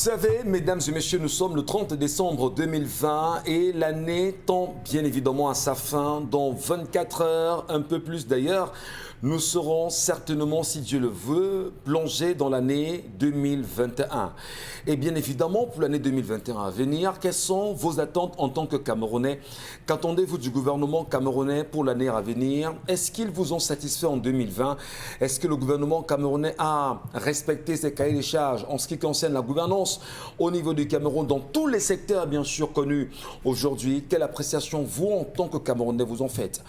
savez, mesdames et messieurs, nous sommes le 30 décembre 2020 et l'année tend bien évidemment à sa fin. Dans 24 heures, un peu plus d'ailleurs, nous serons certainement, si Dieu le veut, plongés dans l'année 2021. Et bien évidemment, pour l'année 2021 à venir, quelles sont vos attentes en tant que Camerounais? Qu'attendez-vous du gouvernement camerounais pour l'année à venir? Est-ce qu'ils vous ont satisfait en 2020? Est-ce que le gouvernement camerounais a respecté ses cahiers des charges en ce qui concerne la gouvernance au niveau du Cameroun dans tous les secteurs bien sûr connus aujourd'hui? Quelle appréciation vous, en tant que Camerounais, vous en faites?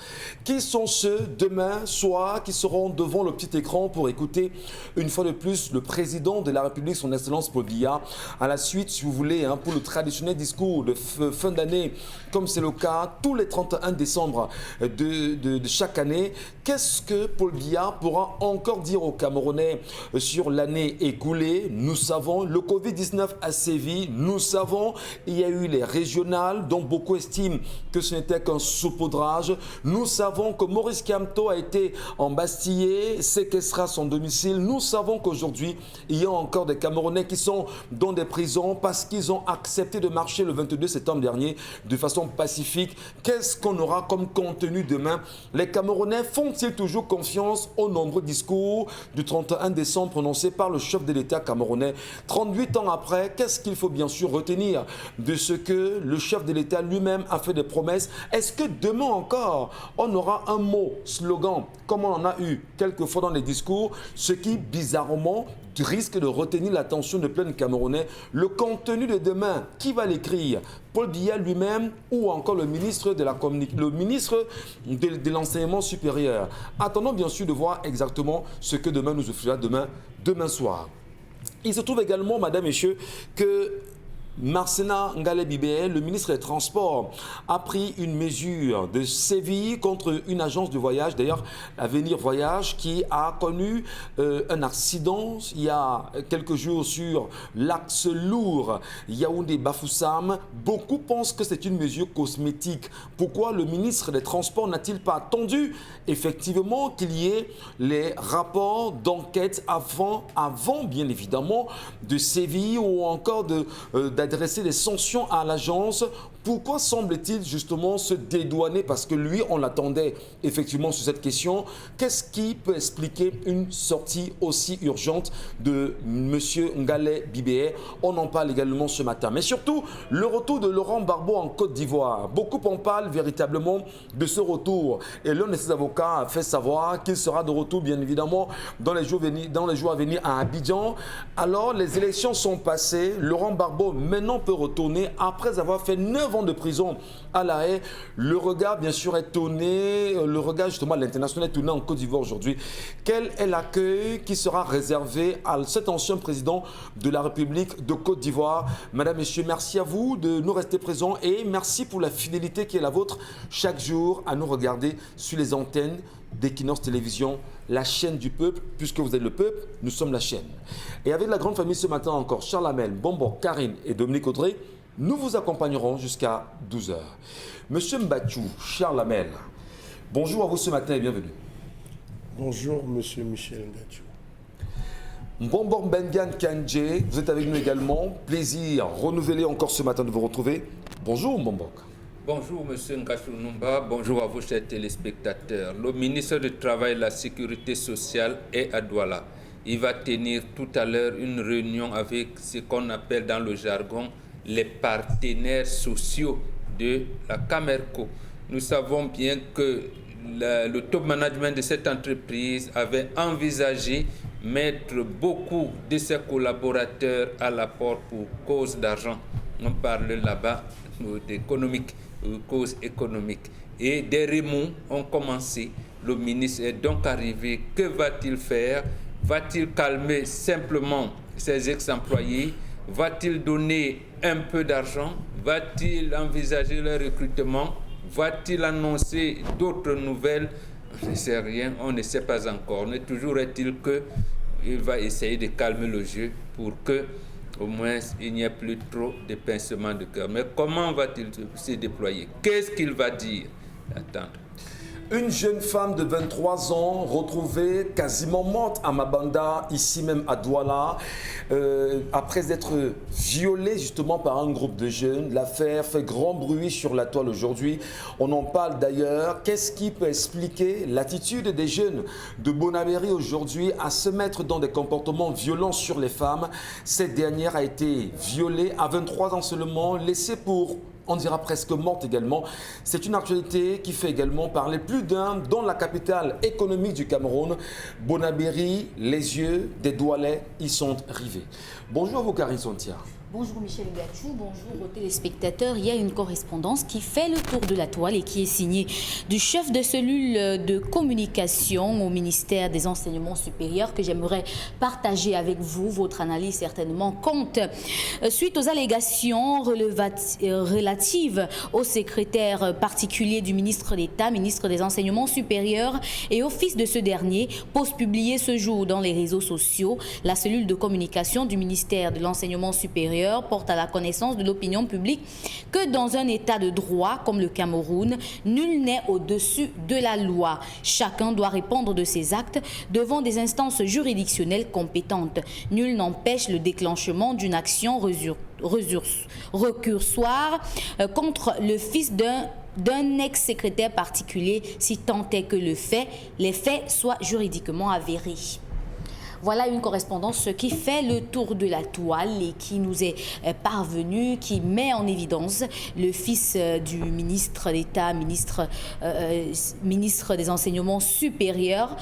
Qui sont ceux demain soir qui seront devant le petit écran pour écouter une fois de plus le président de la République, son Excellence Paul Biya, à la suite, si vous voulez, pour le traditionnel discours de fin d'année, comme c'est le cas tous les 31 décembre de chaque année? Qu'est-ce que Paul Biya pourra encore dire aux Camerounais sur l'année écoulée? Nous savons, le Covid-19 a sévi, nous savons, il y a eu les régionales dont beaucoup estiment que ce n'était qu'un saupoudrage. Nous savons que Maurice Kamto a été embastillé, séquestré à son domicile. Nous savons qu'aujourd'hui, il y a encore des Camerounais qui sont dans des prisons parce qu'ils ont accepté de marcher le 22 septembre dernier de façon pacifique. Qu'est-ce qu'on aura comme contenu demain? Les Camerounais font-ils toujours confiance aux nombreux discours du 31 décembre prononcés par le chef de l'État camerounais? 38 ans après, qu'est-ce qu'il faut bien sûr retenir de ce que le chef de l'État lui-même a fait des promesses? Est-ce que demain encore, on aura un mot, slogan, comme on en a eu quelquefois dans les discours, ce qui bizarrement risque de retenir l'attention de plein de Camerounais? Le contenu de demain, qui va l'écrire? Paul Biya lui-même ou encore le ministre de la le ministre de l'enseignement supérieur? Attendons bien sûr de voir exactement ce que demain nous offrira demain soir. Il se trouve également, madame, messieurs, que Marcena Ngale Bibé, le ministre des Transports, a pris une mesure de sévir contre une agence de voyage, d'ailleurs Avenir Voyage, qui a connu un accident il y a quelques jours sur l'axe lourd Yaoundé-Bafoussam. Beaucoup pensent que c'est une mesure cosmétique. Pourquoi le ministre des Transports n'a-t-il pas attendu effectivement qu'il y ait les rapports d'enquête avant bien évidemment de sévir ou encore d'adresser des sanctions à l'agence? Pourquoi semble-t-il justement se dédouaner? Parce que lui, on l'attendait effectivement sur cette question. Qu'est-ce qui peut expliquer une sortie aussi urgente de M. Ngale Bibé? On en parle également ce matin. Mais surtout, le retour de Laurent Gbagbo en Côte d'Ivoire. Beaucoup en parlent véritablement de ce retour. Et l'un de ses avocats a fait savoir qu'il sera de retour, bien évidemment, dans les jours à venir à Abidjan. Alors, les élections sont passées. Laurent Gbagbo maintenant peut retourner après avoir fait 9 ans de prison à La Haye. Le regard, bien sûr, est tourné. Le regard, justement, à l'international est tourné en Côte d'Ivoire aujourd'hui. Quel est l'accueil qui sera réservé à cet ancien président de la République de Côte d'Ivoire? Madame, Messieurs, merci à vous de nous rester présents et merci pour la fidélité qui est la vôtre chaque jour à nous regarder sur les antennes d'Equinox Télévision, la chaîne du peuple. Puisque vous êtes le peuple, nous sommes la chaîne. Et avec la grande famille ce matin encore, Charles Hamel, Bonbon, Karine et Dominique Audrey, nous vous accompagnerons jusqu'à 12h. Monsieur Mbatchou, Charles Hamel, bonjour à vous ce matin et bienvenue. Bonjour, monsieur Michel Mbatchou. Bonbon Bengan Kandje, vous êtes avec nous également. Plaisir renouvelé encore ce matin de vous retrouver. Bonjour Bonbon. Bonjour M. Ngachou Numba, bonjour à vous chers téléspectateurs. Le ministre du Travail et de la Sécurité sociale est à Douala. Il va tenir tout à l'heure une réunion avec ce qu'on appelle dans le jargon les partenaires sociaux de la Camerco. Nous savons bien que le top management de cette entreprise avait envisagé mettre beaucoup de ses collaborateurs à la porte pour cause d'argent. On parle là-bas d'économique, cause économique. Et des remous ont commencé. Le ministre est donc arrivé. Que va-t-il faire? Va-t-il calmer simplement ses ex-employés? Va-t-il donner un peu d'argent? Va-t-il envisager le recrutement? Va-t-il annoncer d'autres nouvelles? Je ne sais rien, on ne sait pas encore. Mais toujours est-il qu'il va essayer de calmer le jeu pour que au moins il n'y ait plus trop de pincements de cœur. Mais comment va-t-il se déployer? Qu'est-ce qu'il va dire? Attendre. Une jeune femme de 23 ans retrouvée quasiment morte à Mabanda, ici même à Douala, après être violée justement par un groupe de jeunes. L'affaire fait grand bruit sur la toile aujourd'hui. On en parle d'ailleurs. Qu'est-ce qui peut expliquer l'attitude des jeunes de Bonabéry aujourd'hui à se mettre dans des comportements violents sur les femmes? Cette dernière a été violée à 23 ans seulement, laissée pour, on dira presque morte également. C'est une actualité qui fait également parler plus d'un dans la capitale économique du Cameroun. Bonabéry, les yeux des Doualais y sont rivés. Bonjour à vous, Karine Sontia. Bonjour Michel Gachou, bonjour aux téléspectateurs. Il y a une correspondance qui fait le tour de la toile et qui est signée du chef de cellule de communication au ministère des Enseignements supérieurs que j'aimerais partager avec vous. Votre analyse certainement compte. Suite aux allégations relatives au secrétaire particulier du ministre d'État, ministre des Enseignements supérieurs et au fils de ce dernier, post publié ce jour dans les réseaux sociaux, la cellule de communication du ministère de l'Enseignement supérieur porte à la connaissance de l'opinion publique que dans un état de droit comme le Cameroun, nul n'est au-dessus de la loi. Chacun doit répondre de ses actes devant des instances juridictionnelles compétentes. Nul n'empêche le déclenchement d'une action récursoire contre le fils d'un ex-secrétaire particulier si tant est que les faits soient juridiquement avérés. Voilà une correspondance qui fait le tour de la toile et qui nous est parvenue, qui met en évidence le fils du ministre d'État, ministre des Enseignements supérieurs,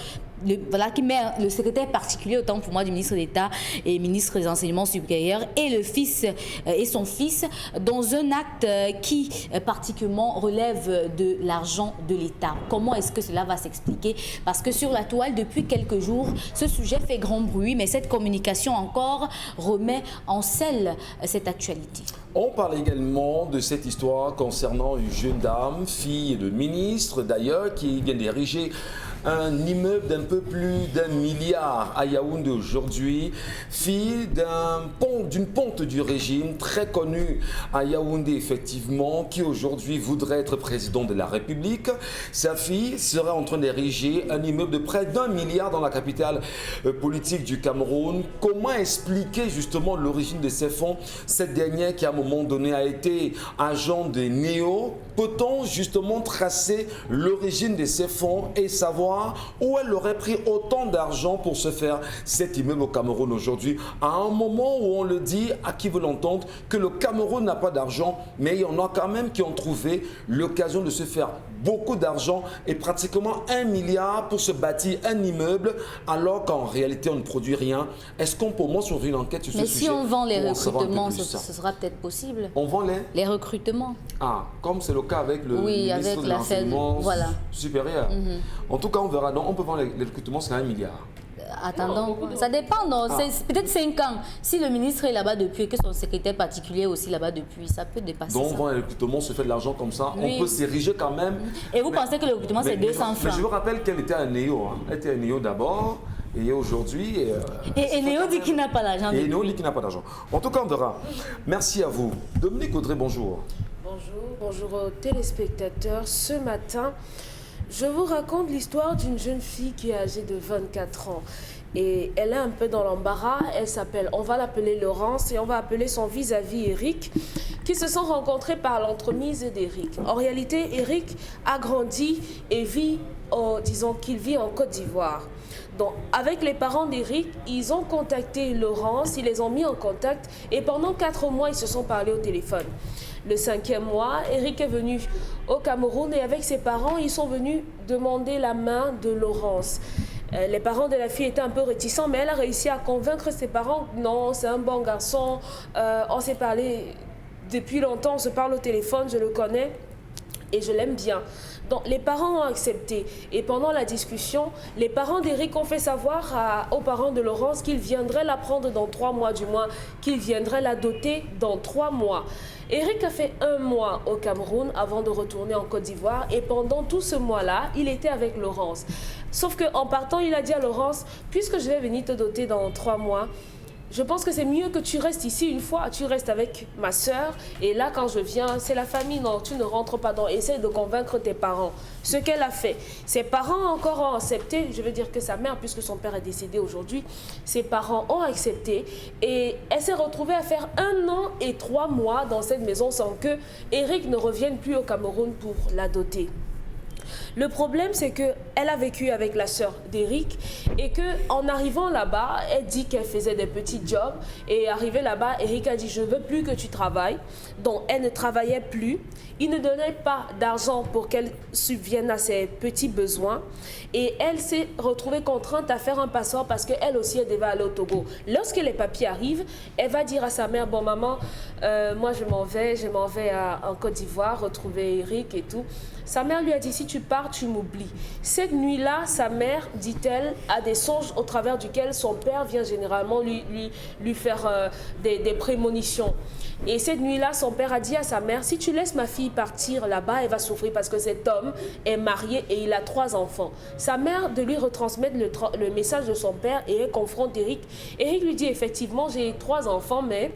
qui met le secrétaire particulier, autant pour moi, du ministre d'État et ministre des Enseignements supérieurs et le fils et son fils dans un acte qui particulièrement relève de l'argent de l'État. Comment est-ce que cela va s'expliquer? Parce que sur la toile, depuis quelques jours, ce sujet fait grand bruit, mais cette communication encore remet en selle cette actualité. On parle également de cette histoire concernant une jeune dame, fille de ministre d'ailleurs, qui vient d'ériger un immeuble d'un peu plus d'1 milliard à Yaoundé aujourd'hui, fille d'une ponte du régime très connue à Yaoundé effectivement, qui aujourd'hui voudrait être président de la République. Sa fille serait en train d'ériger un immeuble de près d'1 milliard dans la capitale politique du Cameroun. Comment expliquer justement l'origine de ces fonds? Cette dernière qui à un moment donné a été agent de Néo, peut-on justement tracer l'origine de ces fonds et savoir où elle aurait pris autant d'argent pour se faire cet immeuble au Cameroun aujourd'hui, à un moment où on le dit, à qui veut l'entendre, que le Cameroun n'a pas d'argent, mais il y en a quand même qui ont trouvé l'occasion de se faire beaucoup d'argent et pratiquement 1 milliard pour se bâtir un immeuble, alors qu'en réalité on ne produit rien. Est-ce qu'on peut au moins ouvrir une enquête sur ce sujet? Mais si on vend les recrutements, ce sera peut-être possible. On vend les recrutements. Ah, comme c'est le cas avec le ministre de l'Enseignement supérieur. En tout cas, on verra. Donc, on peut vendre les recrutements, c'est 1 milliard. Attendons, ça dépend. Peut-être 5 ans. Si le ministre est là-bas depuis et que son secrétaire particulier est aussi là-bas depuis, ça peut dépasser. Donc, ça. on vend les recrutements, on se fait de l'argent comme ça. Oui. On peut s'ériger quand même. Et vous pensez que le recrutement, c'est 200 francs? Mais je vous rappelle qu'elle était à Néo. Elle était à Néo d'abord. Et aujourd'hui... Et Néo dit qu'il n'a pas d'argent. Et Néo dit qu'il n'a pas d'argent. En tout cas, on verra. Merci à vous. Dominique Audrey, bonjour. Bonjour aux téléspectateurs. Ce matin, je vous raconte l'histoire d'une jeune fille qui est âgée de 24 ans. Et elle est un peu dans l'embarras. On va l'appeler Laurence et on va appeler son vis-à-vis Eric, qui se sont rencontrés par l'entremise d'Eric. En réalité, Eric a grandi et disons qu'il vit en Côte d'Ivoire. Donc, avec les parents d'Eric, ils ont contacté Laurence, ils les ont mis en contact et pendant 4 mois, ils se sont parlé au téléphone. Le 5e mois, Eric est venu au Cameroun et avec ses parents, ils sont venus demander la main de Laurence. Les parents de la fille étaient un peu réticents, mais elle a réussi à convaincre ses parents. Non, c'est un bon garçon, on s'est parlé depuis longtemps, on se parle au téléphone, je le connais et je l'aime bien. Donc les parents ont accepté et pendant la discussion, les parents d'Eric ont fait savoir aux parents de Laurence qu'ils viendraient la prendre dans 3 mois, du moins qu'ils viendraient la doter dans 3 mois. Eric a fait 1 mois au Cameroun avant de retourner en Côte d'Ivoire et pendant tout ce mois-là, il était avec Laurence. Sauf qu'en partant, il a dit à Laurence, puisque je vais venir te doter dans 3 mois, je pense que c'est mieux que tu restes ici une fois, tu restes avec ma soeur, et là quand je viens, c'est la famille, non, tu ne rentres pas dans, essaye de convaincre tes parents. Ce qu'elle a fait, ses parents encore ont accepté, je veux dire que sa mère, puisque son père est décédé aujourd'hui, ses parents ont accepté, et elle s'est retrouvée à faire 1 an et 3 mois dans cette maison sans que Eric ne revienne plus au Cameroun pour la doter. Le problème, c'est qu'elle a vécu avec la sœur d'Eric et qu'en arrivant là-bas, elle dit qu'elle faisait des petits jobs. Et arrivée là-bas, Eric a dit « je ne veux plus que tu travailles ». Donc, elle ne travaillait plus. Il ne donnait pas d'argent pour qu'elle subvienne à ses petits besoins. Et elle s'est retrouvée contrainte à faire un passeport parce qu'elle aussi, elle devait aller au Togo. Lorsque les papiers arrivent, elle va dire à sa mère « bon, maman, moi, je m'en vais en Côte d'Ivoire retrouver Eric et tout ». Sa mère lui a dit, si tu pars, tu m'oublies. Cette nuit-là, sa mère, dit-elle, a des songes au travers duquel son père vient généralement lui faire des prémonitions. Et cette nuit-là, son père a dit à sa mère, si tu laisses ma fille partir là-bas, elle va souffrir parce que cet homme est marié et il a 3 enfants. Sa mère de lui retransmettre le message de son père et elle confronte Eric. Eric lui dit, effectivement, j'ai 3 enfants, mais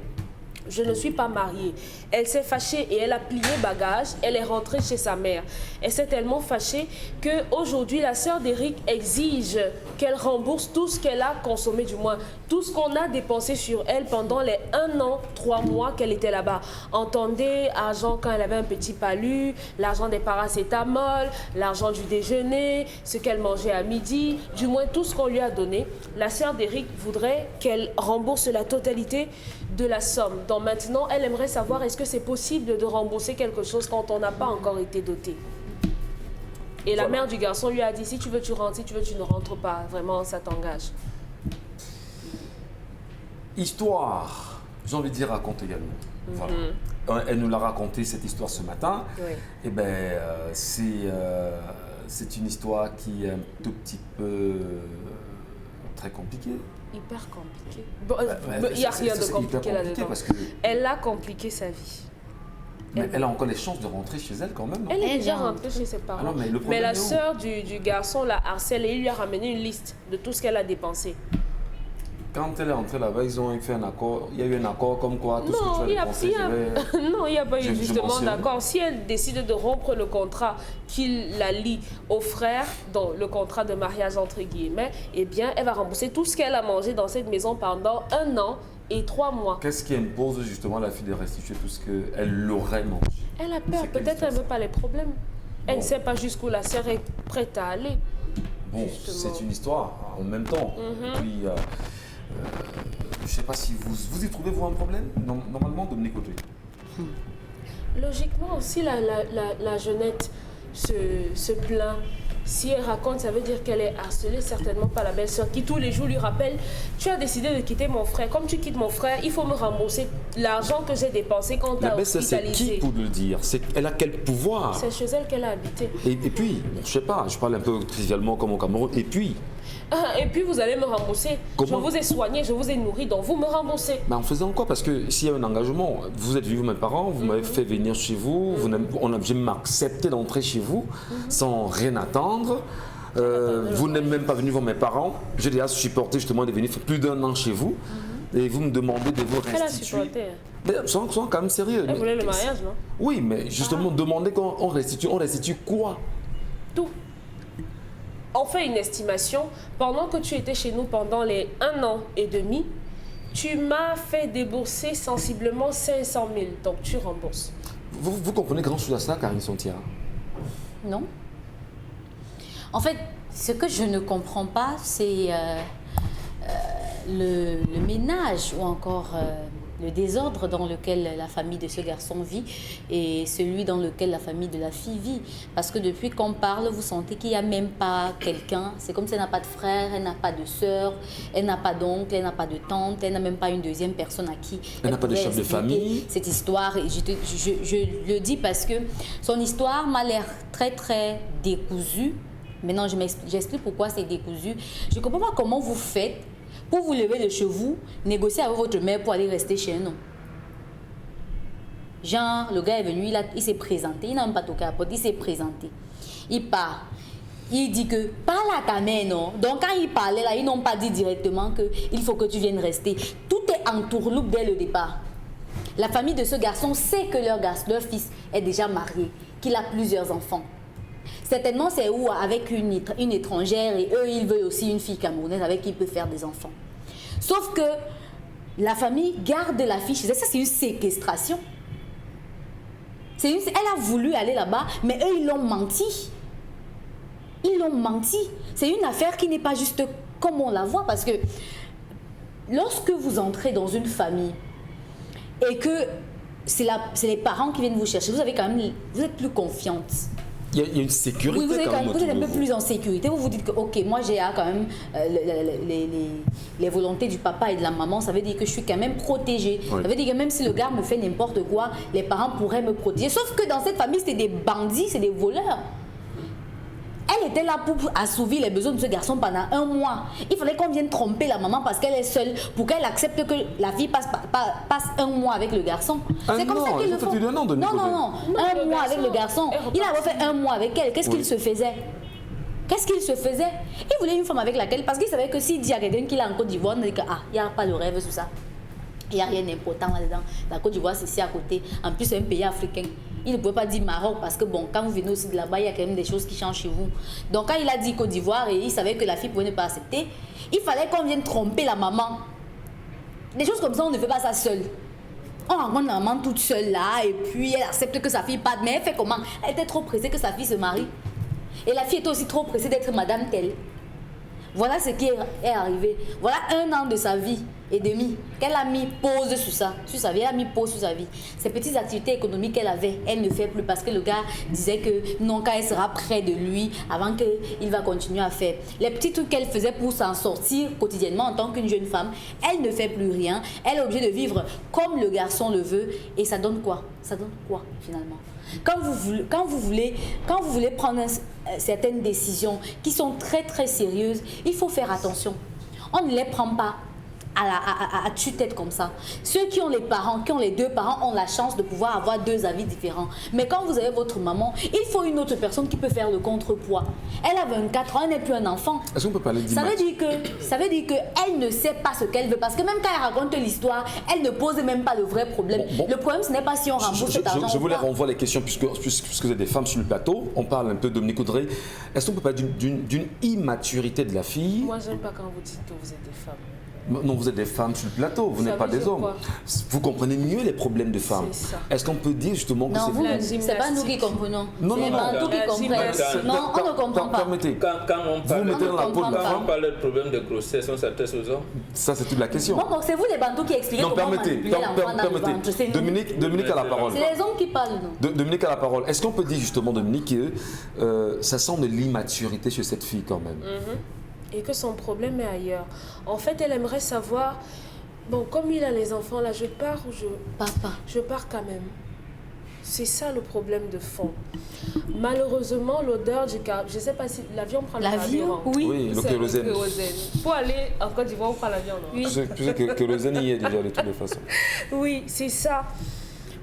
je ne suis pas mariée. Elle s'est fâchée et elle a plié bagage. Elle est rentrée chez sa mère. Elle s'est tellement fâchée qu'aujourd'hui, la sœur d'Eric exige qu'elle rembourse tout ce qu'elle a consommé, du moins tout ce qu'on a dépensé sur elle pendant les 1 an, 3 mois qu'elle était là-bas. Entendez, argent quand elle avait un petit palu, l'argent des paracétamol, l'argent du déjeuner, ce qu'elle mangeait à midi, du moins tout ce qu'on lui a donné. La sœur d'Eric voudrait qu'elle rembourse la totalité de la somme. Donc maintenant, elle aimerait savoir est-ce que c'est possible de rembourser quelque chose quand on n'a pas encore été doté. Et la mère du garçon lui a dit, si tu veux, tu rentres, si tu veux, tu ne rentres pas. Vraiment, ça t'engage. Histoire, j'ai envie de dire, raconte également. Voilà. Elle nous l'a raconté, cette histoire, ce matin. Oui. Eh bien, c'est une histoire qui est un tout petit peu très compliquée. Hyper compliqué. Bon, il n'y a rien de compliqué là-dedans. Elle a compliqué sa vie. Mais elle a encore les chances de rentrer chez elle quand même. Non? Elle est déjà rentrée chez ses parents. Alors, mais la sœur du garçon la harcèle et il lui a ramené une liste de tout ce qu'elle a dépensé. Quand elle est rentrée là-bas, ils ont fait un accord. Il y a eu un accord comme quoi tout ce que tu as dépensé, non, il n'y a pas eu justement d'accord. Si elle décide de rompre le contrat qu'il la lie au frère, dans le contrat de mariage entre guillemets, eh bien, elle va rembourser tout ce qu'elle a mangé dans cette maison pendant 1 an et 3 mois. Qu'est-ce qui impose justement à la fille de restituer tout ce qu'elle aurait mangé? Elle a peur, peut-être elle ne veut pas les problèmes. Elle ne sait pas jusqu'où la sœur est prête à aller. Bon, c'est une histoire en même temps. Et puis, je ne sais pas si vous y trouvez-vous un problème, normalement, Dominique Audrey. Logiquement aussi, la jeunette se plaint. Si elle raconte, ça veut dire qu'elle est harcelée certainement par la belle-sœur qui tous les jours lui rappelle « Tu as décidé de quitter mon frère. Comme tu quittes mon frère, il faut me rembourser l'argent que j'ai dépensé quand tu as hospitalisé. » La belle-sœur, c'est qui pour le dire? Elle a quel pouvoir? C'est chez elle qu'elle a habité. Et puis, je ne sais pas, je parle un peu trivialement comme au Cameroun. Et puis, vous allez me rembourser. Je vous ai soigné, je vous ai nourri, donc vous me remboursez. Mais en faisant quoi? Parce que s'il y a un engagement, vous êtes venu mes parents, vous m'avez fait venir chez vous, on a même accepté d'entrer chez vous sans rien attendre. Vous n'êtes même pas venu voir mes parents. J'ai déjà supporté justement de venir faire plus d'1 an chez vous. Et vous me demandez de vous restituer. Elle a supporté. Mais soyons quand même sérieux. Elle voulait le mariage, non? Oui, mais justement, demander qu'on restitue. On restitue quoi? Tout. On fait une estimation. Pendant que tu étais chez nous pendant les 1 an et demi, tu m'as fait débourser sensiblement 500 000. Donc tu rembourses. Vous comprenez grand chose à ça, Karine Sontia? Non. En fait, ce que je ne comprends pas, c'est le ménage ou encore le désordre dans lequel la famille de ce garçon vit et celui dans lequel la famille de la fille vit. Parce que depuis qu'on parle, vous sentez qu'il n'y a même pas quelqu'un. C'est comme si elle n'a pas de frère, elle n'a pas de sœur, elle n'a pas d'oncle, elle n'a pas de tante, elle n'a même pas une deuxième personne à qui elle n'a pas de chef de famille. Cette histoire, et je le dis parce que son histoire m'a l'air très très décousue. Maintenant, j'explique pourquoi c'est décousu. Je ne comprends pas comment vous faites pour vous lever de chez vous, négocier avec votre mère pour aller rester chez nous. Genre, le gars est venu, il s'est présenté, il n'a même pas toqué à la porte, il s'est présenté. Il part. il dit que parle à ta mère, non? Donc quand il parlait là, ils n'ont pas dit directement qu'il faut que tu viennes rester. Tout est en tourloupe dès le départ. La famille de ce garçon sait que leur fils est déjà marié, qu'il a plusieurs enfants. Certainement c'est où avec une étrangère et eux ils veulent aussi une fille camerounaise avec qui il peut faire des enfants. Sauf que la famille garde la fille chez elle. Ça c'est une séquestration. Elle a voulu aller là-bas, mais eux ils l'ont menti. Ils l'ont menti. C'est une affaire qui n'est pas juste comme on la voit, parce que lorsque vous entrez dans une famille et que c'est les parents qui viennent vous chercher, vous êtes plus confiante. Il y a une sécurité. Oui, vous êtes un peu vous. plus en sécurité. Vous vous dites que, ok, moi j'ai quand même les volontés du papa et de la maman. Ça veut dire que je suis quand même protégée. Oui. Ça veut dire que même si le gars me fait n'importe quoi, les parents pourraient me protéger. Sauf que dans cette famille, c'est des bandits, c'est des voleurs. Elle était là pour assouvir les besoins de ce garçon pendant 1 mois. Il fallait qu'on vienne tromper la maman parce qu'elle est seule, pour qu'elle accepte que la fille passe 1 mois avec le garçon. C'est comme ça qu'ils le font. Non, un mois avec le garçon. Il avait fait 1 mois avec elle. Qu'est-ce qu'il se faisait? Il voulait une femme avec laquelle, parce qu'il savait que s'il dit à quelqu'un qu'il est en Côte d'Ivoire, on dit que il n'y a pas de rêve sur ça. Il n'y a rien d'important là-dedans. La Côte d'Ivoire, c'est ici à côté. En plus, c'est un pays africain. Il ne pouvait pas dire Maroc parce que, bon, quand vous venez aussi de là-bas, il y a quand même des choses qui changent chez vous. Donc, quand il a dit Côte d'Ivoire et il savait que la fille pouvait ne pas accepter, il fallait qu'on vienne tromper la maman. Des choses comme ça, on ne fait pas ça seul. On rencontre la maman toute seule là et puis elle accepte que sa fille parte. Mais elle fait comment? Elle était trop pressée que sa fille se marie. Et la fille était aussi trop pressée d'être madame telle. Voilà ce qui est arrivé. Voilà 1 an de sa vie et demi qu'elle a mis pause sur ça, sur sa vie. Elle a mis pause sur sa vie. Ces petites activités économiques qu'elle avait, elle ne fait plus parce que le gars disait que non, quand elle sera près de lui, avant qu'il va continuer à faire. Les petits trucs qu'elle faisait pour s'en sortir quotidiennement en tant qu'une jeune femme, elle ne fait plus rien. Elle est obligée de vivre comme le garçon le veut. Et ça donne quoi? Ça donne quoi finalement? Quand vous voulez prendre certaines décisions qui sont très très sérieuses, il faut faire attention. On ne les prend pas à tue-tête comme ça. Ceux qui ont les parents, qui ont les 2 parents, ont la chance de pouvoir avoir 2 avis différents. Mais quand vous avez votre maman, il faut une autre personne qui peut faire le contrepoids. Elle a 24 ans, elle n'est plus un enfant. Est-ce qu'on peut parler ça veut dire qu'elle ne sait pas ce qu'elle veut. Parce que même quand elle raconte l'histoire, elle ne pose même pas le vrai problème. Bon. Le problème, ce n'est pas si on rembourse cet argent. Je vous les renvoie les questions, puisque vous êtes des femmes sur le plateau. On parle un peu de Dominique Audrey. Est-ce qu'on peut parler d'une immaturité de la fille? Moi, j'aime pas quand vous dites que vous êtes des femmes. Non, vous êtes des femmes sur le plateau, vous n'êtes pas des hommes. Vous comprenez mieux les problèmes de femmes. Est-ce qu'on peut dire justement que c'est pas nous qui comprenons. Non, c'est pas nous qui comprennent. Non, on ne comprend pas. Permettez. Quand on Vous mettez dans la peau de la femme. on parle de problème de grossesse, on s'adresse aux hommes. Ça, c'est toute la question. Bon, c'est vous les bantous qui expliquez comment manipuler l'enfant dans le ventre. C'est nous. Dominique a la parole. C'est les hommes qui parlent, non? Dominique a la parole. Est-ce qu'on peut dire justement, Dominique, que ça sent de l'immaturité chez cette fille quand même? Et que son problème est ailleurs. En fait, elle aimerait savoir, bon, comme il a les enfants là, je pars ou je pars quand même. C'est ça le problème de fond. Malheureusement, l'odeur du carburant, je ne sais pas si l'avion prend le carburant. Oui, le kérosène. Pour aller en Côte d'Ivoire, on prend l'avion, non? Oui. Tu sais que le kérosène y est déjà de toutes les façons. Oui, c'est ça.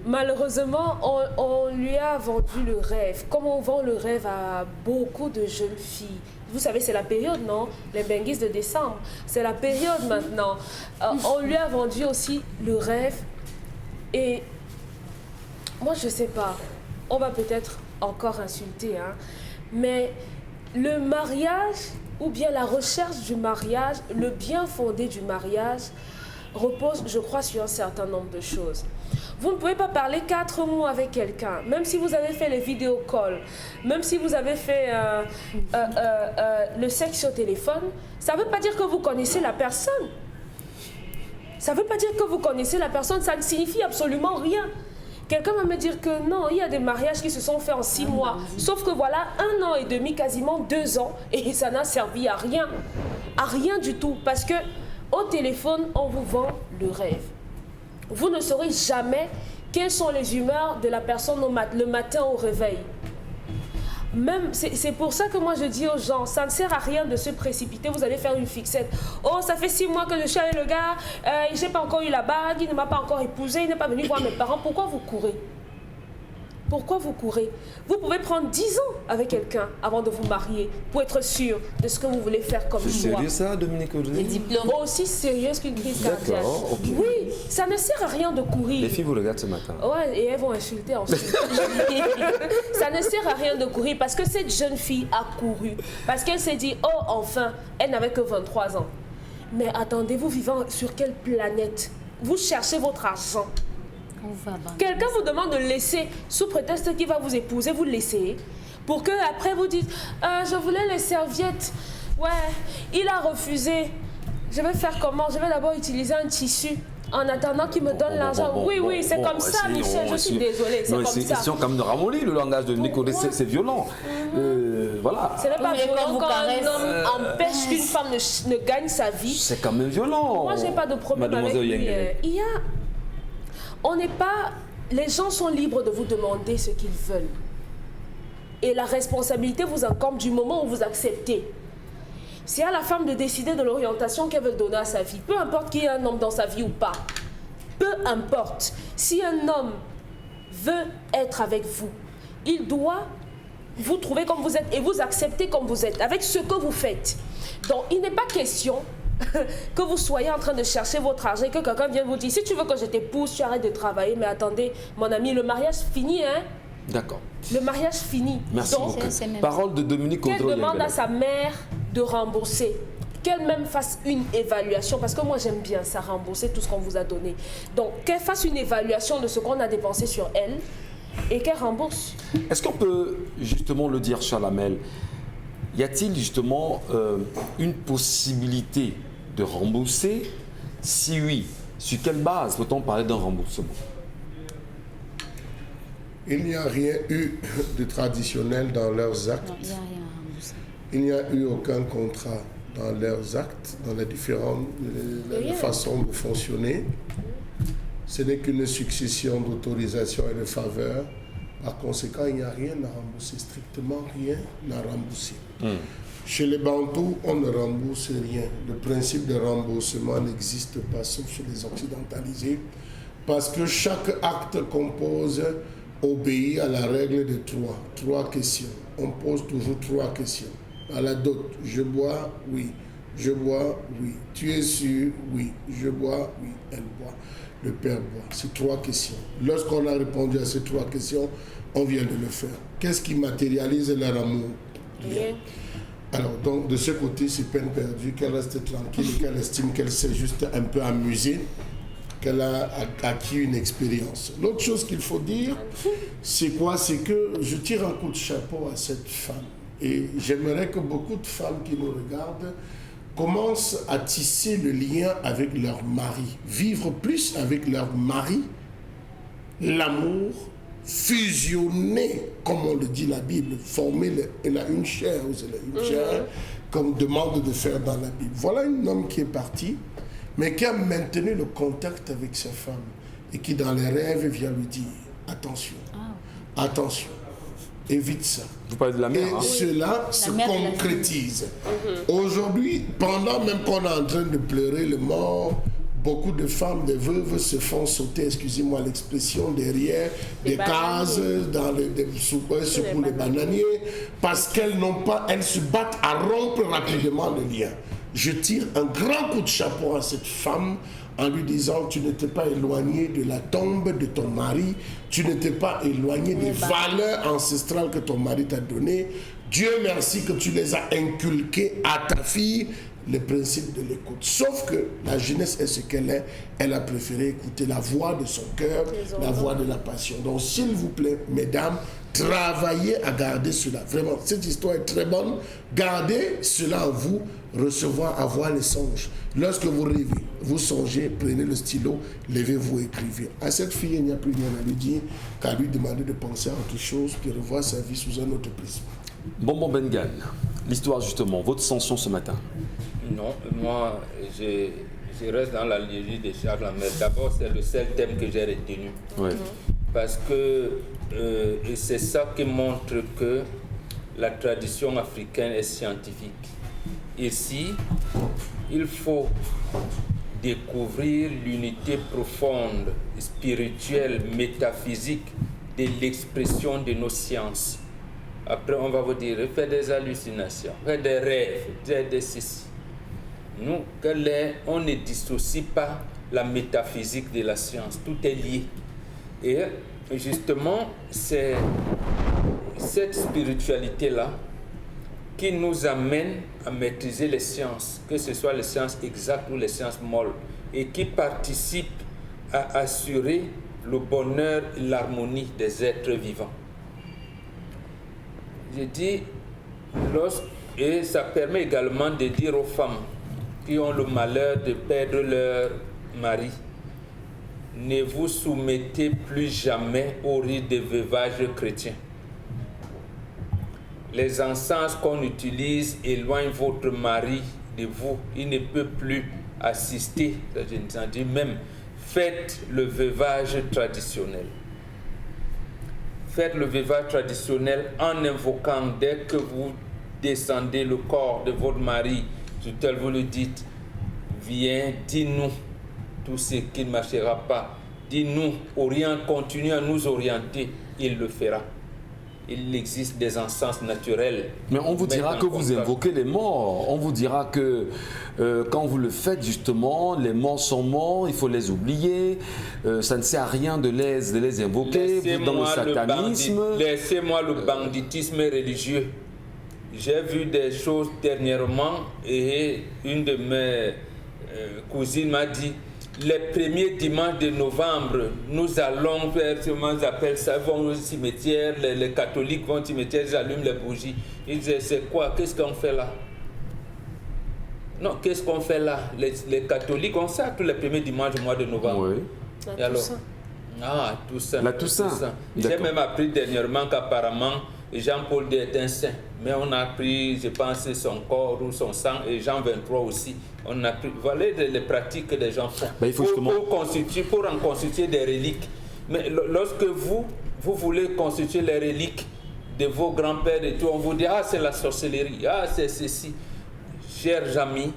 Malheureusement, on lui a vendu le rêve. Comme on vend le rêve à beaucoup de jeunes filles. Vous savez, c'est la période, non? Les benguis de décembre. C'est la période maintenant. On lui a vendu aussi le rêve. Et moi, je ne sais pas. On va peut-être encore insulter, hein. Mais le mariage, ou bien la recherche du mariage, le bien fondé du mariage, repose, je crois, sur un certain nombre de choses. Vous ne pouvez pas parler 4 mots avec quelqu'un, même si vous avez fait les vidéo calls, même si vous avez fait le sexe au téléphone, ça ne veut pas dire que vous connaissez la personne. Ça ne veut pas dire que vous connaissez la personne, ça ne signifie absolument rien. Quelqu'un va me dire que non, il y a des mariages qui se sont faits en 6 mois. Sauf que voilà, 1 an et demi, quasiment 2 ans, et ça n'a servi à rien. À rien du tout. Parce que au téléphone, on vous vend le rêve. Vous ne saurez jamais quelles sont les humeurs de la personne le matin au réveil. Même, c'est pour ça que moi je dis aux gens, ça ne sert à rien de se précipiter, vous allez faire une fixette. Oh, ça fait 6 mois que je suis avec le gars, je n'ai pas encore eu la bague, il ne m'a pas encore épousé, il n'est pas venu voir mes parents. Pourquoi vous courez? Pourquoi vous courez? Vous pouvez prendre 10 ans avec quelqu'un avant de vous marier pour être sûr de ce que vous voulez faire comme C'est choix. sérieux ça, Dominique Audrey? Les diplômes. Aussi sérieuse qu'une crise cardiaque. D'accord, ok. Oui, ça ne sert à rien de courir. Les filles vous regardent ce matin. Ouais, et elles vont insulter ensuite. Ça ne sert à rien de courir parce que cette jeune fille a couru. Parce qu'elle s'est dit, oh enfin, elle n'avait que 23 ans. Mais attendez, vous vivez sur quelle planète? Vous cherchez votre argent. Quelqu'un vous demande de laisser, sous prétexte qu'il va vous épouser, vous le laissez. Pour que après vous dites, je voulais les serviettes. Ouais, il a refusé. Je vais faire comment? Je vais d'abord utiliser un tissu. En attendant qu'il me donne l'argent. Oui, c'est comme ça, Michel. Je suis désolée, c'est comme ça. C'est question comme de ramollir le langage de Dominique Audrey, c'est violent. Voilà. Ce n'est pas violent quand un caresse. homme empêche qu'une femme ne gagne sa vie. C'est quand même violent. Moi, j'ai pas de problème avec Mademoiselle lui. Yengele. On n'est pas... Les gens sont libres de vous demander ce qu'ils veulent. Et la responsabilité vous incombe du moment où vous acceptez. C'est à la femme de décider de l'orientation qu'elle veut donner à sa vie. Peu importe qu'il y ait un homme dans sa vie ou pas. Peu importe. Si un homme veut être avec vous, il doit vous trouver comme vous êtes et vous accepter comme vous êtes, avec ce que vous faites. Donc, il n'est pas question que vous soyez en train de chercher votre argent et que quelqu'un vienne vous dire, si tu veux que je t'épouse, tu arrêtes de travailler. Mais attendez, mon ami, le mariage finit, hein? D'accord. Le mariage finit. Merci Donc, beaucoup. Parole de Dominique Audrey. qu'elle demande à sa mère de rembourser. Qu'elle même fasse une évaluation, parce que moi j'aime bien ça, rembourser tout ce qu'on vous a donné. Donc qu'elle fasse une évaluation de ce qu'on a dépensé sur elle et qu'elle rembourse. Est-ce qu'on peut justement le dire, Chalamel? Y a-t-il justement une possibilité de rembourser? Si oui, sur quelle base peut-on parler d'un remboursement? Il n'y a rien eu de traditionnel dans leurs actes. Non, il n'y a rien à rembourser. Il n'y a eu aucun contrat dans leurs actes, dans les différentes façons de fonctionner. Ce n'est qu'une succession d'autorisations et de faveurs. Par conséquent, il n'y a rien à rembourser, strictement rien à rembourser. Chez les Bantous, on ne rembourse rien. Le principe de remboursement n'existe pas, sauf chez les occidentalisés, parce que chaque acte qu'on pose obéit à la règle de trois questions. On pose toujours 3 questions. À la dot, je bois, oui. Je bois, oui. Tu es sûr, oui. Je bois, oui. Elle boit. Le père boit. C'est 3 questions. Lorsqu'on a répondu à ces 3 questions, on vient de le faire. Qu'est-ce qui matérialise leur amour? Rien. Alors, donc, de ce côté, c'est peine perdue, qu'elle reste tranquille, qu'elle estime qu'elle s'est juste un peu amusée, qu'elle a acquis une expérience. L'autre chose qu'il faut dire, c'est quoi? C'est que je tire un coup de chapeau à cette femme. Et j'aimerais que beaucoup de femmes qui nous regardent commencent à tisser le lien avec leur mari, vivre plus avec leur mari, l'amour, fusionner, comme on le dit la Bible, former une chair, comme demande de faire dans la Bible. Voilà un homme qui est parti, mais qui a maintenu le contact avec sa femme et qui dans les rêves vient lui dire, attention, attention, évite ça. Vous parlez de la mère, et cela se concrétise. Aujourd'hui, pendant même qu'on est en train de pleurer le mort, beaucoup de femmes, des veuves se font sauter, excusez-moi l'expression, derrière des cases, dans surtout les bananiers, parce qu'elles n'ont pas, elles se battent à rompre rapidement le lien. Je tire un grand coup de chapeau à cette femme en lui disant, tu n'étais pas éloigné de la tombe de ton mari, tu n'étais pas éloigné des valeurs ancestrales que ton mari t'a données. Dieu merci que tu les as inculquées à ta fille, le principe de l'écoute. Sauf que la jeunesse est ce qu'elle est, elle a préféré écouter la voix de son cœur, la voix de la passion. Donc s'il vous plaît, mesdames, travaillez à garder cela. Vraiment, cette histoire est très bonne. Gardez cela en vous, recevoir, avoir les songes. Lorsque vous rêvez, vous songez, prenez le stylo, levez-vous, écrivez. À cette fille, il n'y a plus rien à lui dire qu'à lui demander de penser à autre chose, de revoir sa vie sous un autre prisme. Bonbon Bengal, l'histoire justement, votre sanction ce matin. Non, moi, je reste dans la lignée de Charles Lamel. D'abord, c'est le seul thème que j'ai retenu. Ouais. Parce que et c'est ça qui montre que la tradition africaine est scientifique. Ici, il faut découvrir l'unité profonde, spirituelle, métaphysique de l'expression de nos sciences. Après, on va vous dire, faites des hallucinations, faites des rêves, des ceci. Nous, on ne dissocie pas la métaphysique de la science, tout est lié. Et justement, c'est cette spiritualité-là qui nous amène à maîtriser les sciences, que ce soit les sciences exactes ou les sciences molles, et qui participe à assurer le bonheur et l'harmonie des êtres vivants. Je dis, et ça permet également de dire aux femmes qui ont le malheur de perdre leur mari, ne vous soumettez plus jamais au rite de veuvage chrétien. Les encens qu'on utilise éloignent votre mari de vous. Il ne peut plus assister. Je dis même, faites le veuvage traditionnel. Faites le veuvage traditionnel en invoquant, dès que vous descendez le corps de votre mari, tel vous le dites, viens, dis-nous tout ce qui ne marchera pas. Dis-nous, Orient, continue à nous orienter, il le fera. Il existe des encens naturels. Mais on vous dira que vous invoquez les morts. On vous dira que quand vous le faites, justement, les morts sont morts, il faut les oublier. Ça ne sert à rien de les invoquer. Vous, dans le satanisme. Laissez-moi le banditisme religieux. J'ai vu des choses dernièrement et une de mes cousines m'a dit, les premiers dimanches de novembre, nous allons faire, comment ils appellent ça, vont au cimetière, les catholiques vont au cimetière, ils allument les bougies. Ils disaient, c'est quoi, qu'est-ce qu'on fait là? Non, qu'est-ce qu'on fait là? Les catholiques ont ça tous les premiers dimanches du mois de novembre. Oui. Et alors? Ah, Toussaint. La Toussaint. J'ai même appris dernièrement qu'apparemment, Jean-Paul II est un saint, mais on a pris, je pense, son corps ou son sang, et Jean 23 aussi. On a pris, voilà les pratiques que les gens font. Ben, il faut pour en constituer des reliques. Mais lorsque vous voulez constituer les reliques de vos grands-pères et tout, on vous dit, ah, c'est la sorcellerie, ah, c'est ceci. Chers amis,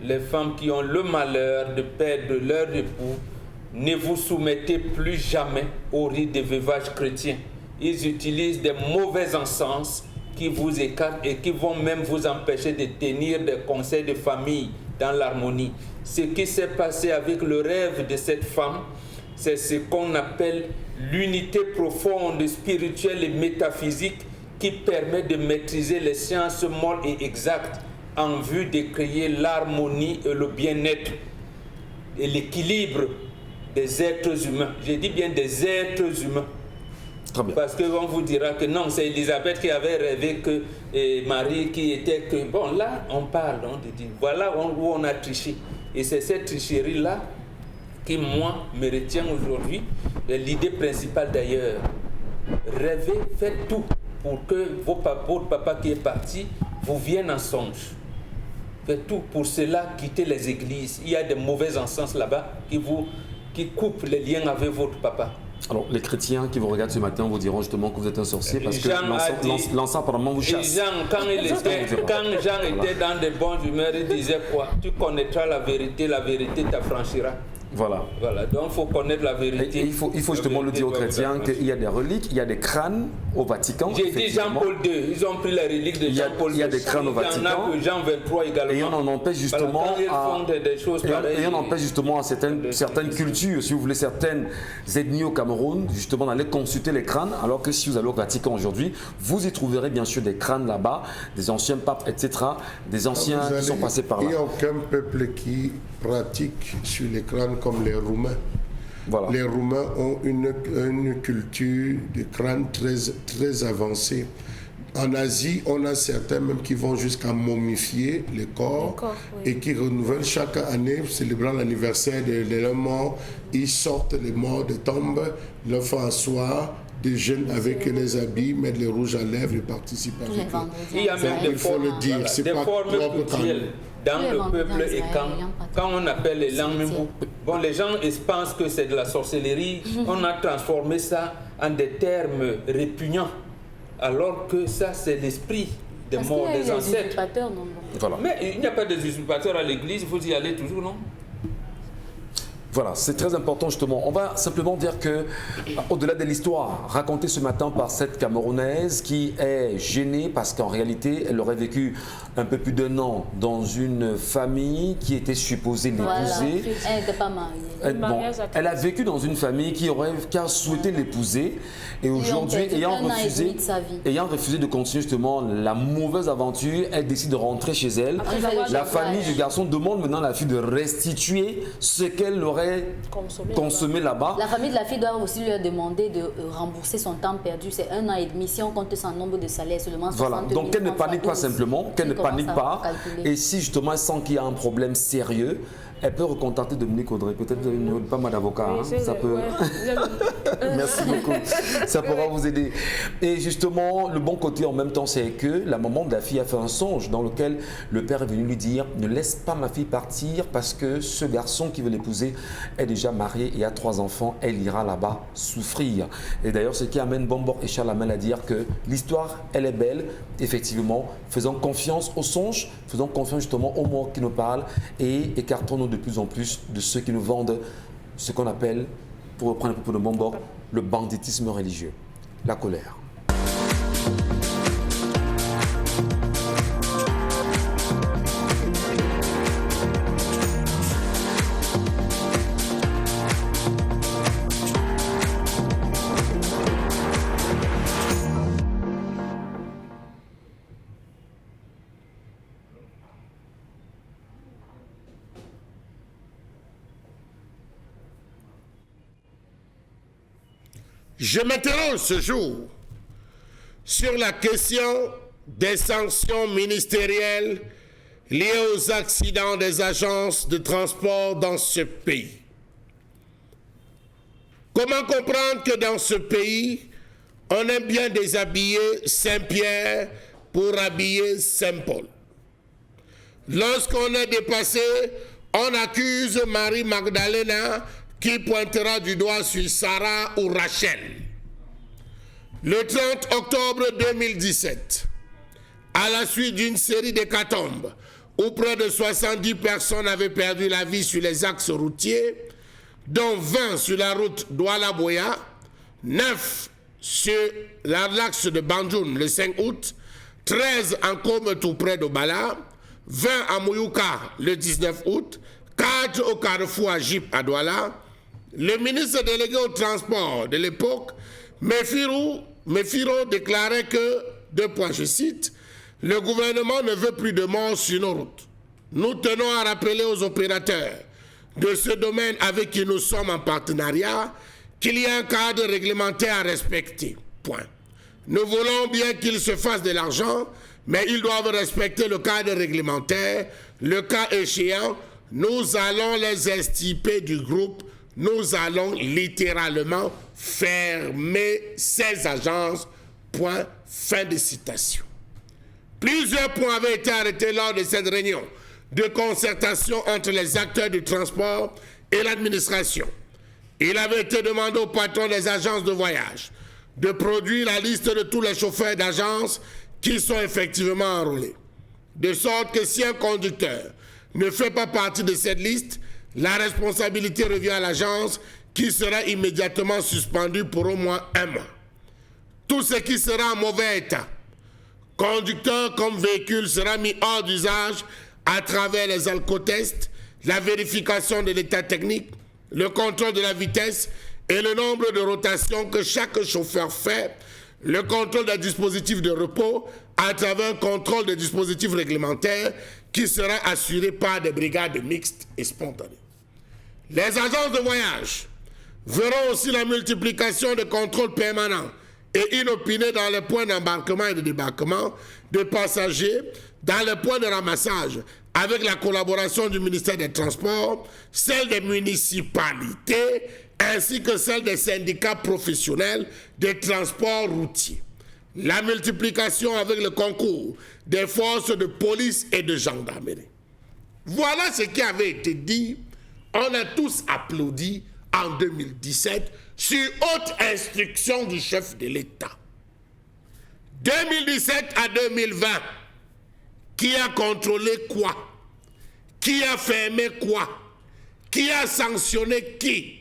les femmes qui ont le malheur de perdre leur époux, ne vous soumettez plus jamais au rite de veuvage chrétien. Ils utilisent des mauvais encens qui vous écartent et qui vont même vous empêcher de tenir des conseils de famille dans l'harmonie. Ce qui s'est passé avec le rêve de cette femme, c'est ce qu'on appelle l'unité profonde, spirituelle et métaphysique qui permet de maîtriser les sciences molles et exactes en vue de créer l'harmonie et le bien-être et l'équilibre des êtres humains. Je dis bien des êtres humains. Parce qu'on vous dira que non, c'est Élisabeth qui avait rêvé que Marie qui était que... Bon, là, on parle, on dit, voilà où on a triché. Et c'est cette tricherie-là qui, moi, me retient aujourd'hui. L'idée principale d'ailleurs, rêvez, faites tout pour que votre papa qui est parti vous vienne en songe. Faites tout pour cela, quittez les églises. Il y a des mauvais encens là-bas qui coupent les liens avec votre papa. Alors, les chrétiens qui vous regardent ce matin vous diront justement que vous êtes un sorcier parce que l'encens apparemment vous chasse. Jean, quand Jean était dans de bonnes humeurs, il disait quoi? Tu connaîtras la vérité t'affranchira. Voilà. Donc il faut connaître la vérité. Et il faut justement le dire aux chrétiens qu'il y a des reliques, il y a des crânes au Vatican. J'ai dit Jean-Paul II, ils ont pris les reliques de Jean-Paul II. Il y a des crânes au Vatican. Il y en a que Jean 23 également. Et on en empêche justement à certaines cultures, si vous voulez, certaines ethnies au Cameroun, justement d'aller consulter les crânes, alors que si vous allez au Vatican aujourd'hui, vous y trouverez bien sûr des crânes là-bas, des anciens papes, etc., des anciens qui sont passés par là. Il n'y a aucun peuple qui pratique sur les crânes comme les Roumains. Voilà. Les Roumains ont une culture de crâne très avancée. En Asie, on a certains même qui vont jusqu'à momifier les corps et qui renouvellent chaque année, célébrant l'anniversaire de leur mort. Ils sortent les morts de tombes, leur font asseoir, des jeunes avec les habits, mettent les rouges à lèvres et participent avec eux. Il y a même des formes, des formes culturelles dans le peuple et quand on appelle les langues Mimbu. Bon, les gens pensent que c'est de la sorcellerie. On a transformé ça en des termes répugnants. Alors que ça, c'est l'esprit des morts des ancêtres. Voilà. Mais il n'y a pas de usurpateurs à l'église, il faut y aller toujours, non? Voilà, c'est très important justement. On va simplement dire que, au-delà de l'histoire racontée ce matin par cette Camerounaise qui est gênée parce qu'en réalité, elle aurait vécu un peu plus d'1 an dans une famille qui était supposée l'épouser. Voilà. Elle n'était pas mariée. Elle a vécu dans une famille qui a souhaité l'épouser et aujourd'hui, ayant refusé de continuer justement la mauvaise aventure, elle décide de rentrer chez elle. La famille du garçon demande maintenant à la fille de restituer ce qu'elle aurait consommé là-bas. La famille de la fille doit aussi lui demander de rembourser son temps perdu. C'est 1 an et demi. Si on compte son nombre de salaires, seulement 60 000 voilà, donc qu'elle ne panique pas simplement, qu'elle ne panique pas. Calculer. Et si justement elle sent qu'il y a un problème sérieux, elle peut recontacter Dominique Audrey. Peut-être pas mal d'avocats. Oui, ça peut. Ouais. Merci beaucoup. Ça pourra vous aider. Et justement, le bon côté en même temps, c'est que la maman de la fille a fait un songe dans lequel le père est venu lui dire « Ne laisse pas ma fille partir parce que ce garçon qui veut l'épouser est déjà marié et a 3 enfants. Elle ira là-bas souffrir. » Et d'ailleurs, ce qui amène Bombor et Charlemagne à dire que l'histoire, elle est belle. Effectivement, faisons confiance aux songes, faisons confiance justement aux mots qui nous parlent et écartons-nous de plus en plus de ceux qui nous vendent ce qu'on appelle, pour reprendre le propos de Bombor, le banditisme religieux, la colère. Je m'interroge ce jour sur la question des sanctions ministérielles liées aux accidents des agences de transport dans ce pays. Comment comprendre que dans ce pays, on aime bien déshabiller Saint-Pierre pour habiller Saint-Paul? Lorsqu'on est dépassé, on accuse Marie-Magdalena qui pointera du doigt sur Sarah ou Rachel. Le 30 octobre 2017, à la suite d'une série d'hécatombes où près de 70 personnes avaient perdu la vie sur les axes routiers, dont 20 sur la route Douala-Boya, 9 sur l'axe de Banjoun le 5 août, 13 en Côme tout près d'Obala, 20 à Mouyouka le 19 août, 4 au carrefour à Jip à Douala. Le ministre délégué au transport de l'époque, Mefiro, déclarait que, 2 points, je cite, « Le gouvernement ne veut plus de morts sur nos routes. Nous tenons à rappeler aux opérateurs de ce domaine avec qui nous sommes en partenariat qu'il y a un cadre réglementaire à respecter. Point. Nous voulons bien qu'ils se fassent de l'argent, mais ils doivent respecter le cadre réglementaire. Le cas échéant, nous allons les extirper du groupe. Nous allons littéralement fermer ces agences. » Point. Fin de citation. Plusieurs points avaient été arrêtés lors de cette réunion de concertation entre les acteurs du transport et l'administration. Il avait été demandé au patron des agences de voyage de produire la liste de tous les chauffeurs d'agences qui sont effectivement enrôlés. De sorte que si un conducteur ne fait pas partie de cette liste, la responsabilité revient à l'agence qui sera immédiatement suspendue pour au moins 1 mois. Tout ce qui sera en mauvais état, conducteur comme véhicule, sera mis hors d'usage à travers les alcotests, la vérification de l'état technique, le contrôle de la vitesse et le nombre de rotations que chaque chauffeur fait, le contrôle des dispositifs de repos à travers un contrôle des dispositifs réglementaires qui sera assuré par des brigades mixtes et spontanées. Les agences de voyage verront aussi la multiplication de contrôles permanents et inopinés dans les points d'embarquement et de débarquement de passagers, dans les points de ramassage, avec la collaboration du ministère des Transports, celle des municipalités, ainsi que celle des syndicats professionnels des transports routiers. La multiplication avec le concours des forces de police et de gendarmerie. Voilà ce qui avait été dit. On a tous applaudi en 2017 sur haute instruction du chef de l'État. 2017 à 2020, qui a contrôlé quoi? Qui a fermé quoi? Qui a sanctionné qui?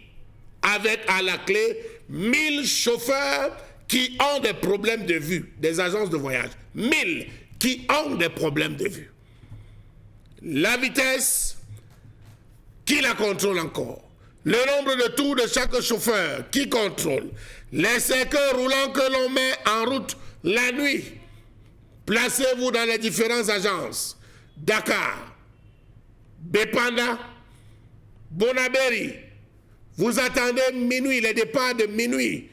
Avec à la clé 1000 chauffeurs qui ont des problèmes de vue, des agences de voyage. 1000 qui ont des problèmes de vue. La vitesse, qui la contrôle encore? Le nombre de tours de chaque chauffeur, qui contrôle? Les cercueils roulants que l'on met en route la nuit. Placez-vous dans les différentes agences. Dakar, Bepanda, Bonaberi. Vous attendez minuit, les départs de minuit.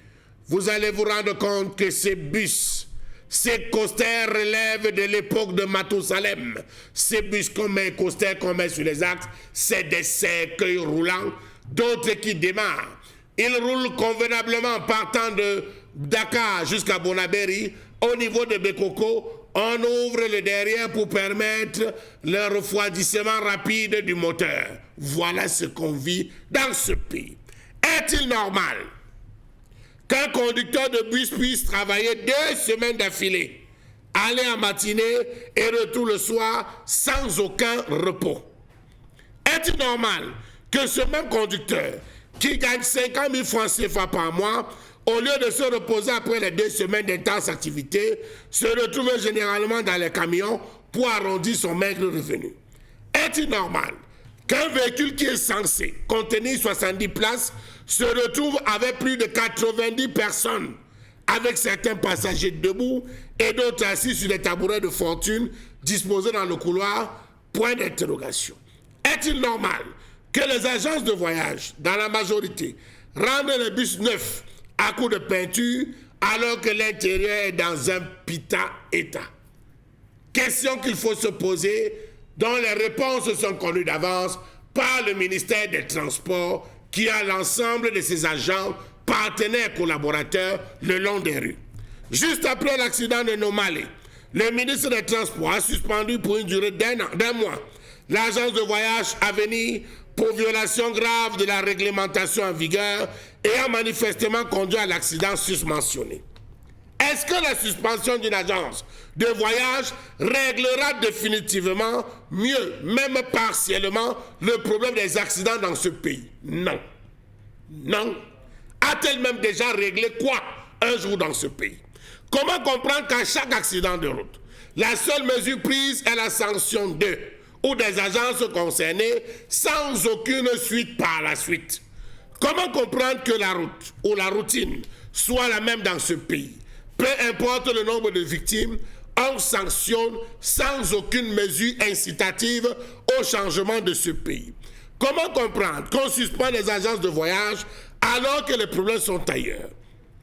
Vous allez vous rendre compte que ces bus, ces coasters relèvent de l'époque de Mathusalem. Ces bus coasters qu'on met sur les axes, c'est des cercueils roulants, d'autres qui démarrent. Ils roulent convenablement partant de Dakar jusqu'à Bonaberi. Au niveau de Bekoko, on ouvre le derrière pour permettre le refroidissement rapide du moteur. Voilà ce qu'on vit dans ce pays. Est-il normal qu'un conducteur de bus puisse travailler 2 semaines d'affilée, aller en matinée et retour le soir sans aucun repos? Est-il normal que ce même conducteur qui gagne 50 000 francs CFA par mois, au lieu de se reposer après les 2 semaines d'intense activité, se retrouve généralement dans les camions pour arrondir son maigre revenu? Est-il normal qu'un véhicule qui est censé contenir 70 places se retrouve avec plus de 90 personnes, avec certains passagers debout et d'autres assis sur des tabourets de fortune disposés dans le couloir? Point d'interrogation. Est-il normal que les agences de voyage, dans la majorité, rendent les bus neufs à coups de peinture alors que l'intérieur est dans un piteux état? Question qu'il faut se poser, dont les réponses sont connues d'avance par le ministère des Transports, qui a l'ensemble de ses agents, partenaires, collaborateurs le long des rues. Juste après l'accident de Nomale, le ministre des Transports a suspendu pour une durée d'un mois l'agence de voyage Avenir pour violation grave de la réglementation en vigueur et a manifestement conduit à l'accident susmentionné. Est-ce que la suspension d'une agence de voyage réglera définitivement, mieux, même partiellement, le problème des accidents dans ce pays? Non. Non. A-t-elle même déjà réglé quoi un jour dans ce pays? Comment comprendre qu'à chaque accident de route, la seule mesure prise est la sanction d'eux ou des agences concernées sans aucune suite par la suite? Comment comprendre que la route ou la routine soit la même dans ce pays? Peu importe le nombre de victimes, on sanctionne sans aucune mesure incitative au changement de ce pays. Comment comprendre qu'on suspend les agences de voyage alors que les problèmes sont ailleurs?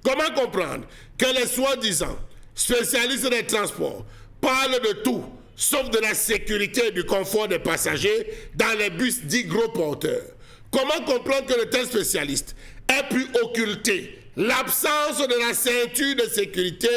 Comment comprendre que les soi-disant spécialistes des transports parlent de tout, sauf de la sécurité et du confort des passagers dans les bus dits gros porteurs? Comment comprendre que de tels spécialistes aient pu occulter l'absence de la ceinture de sécurité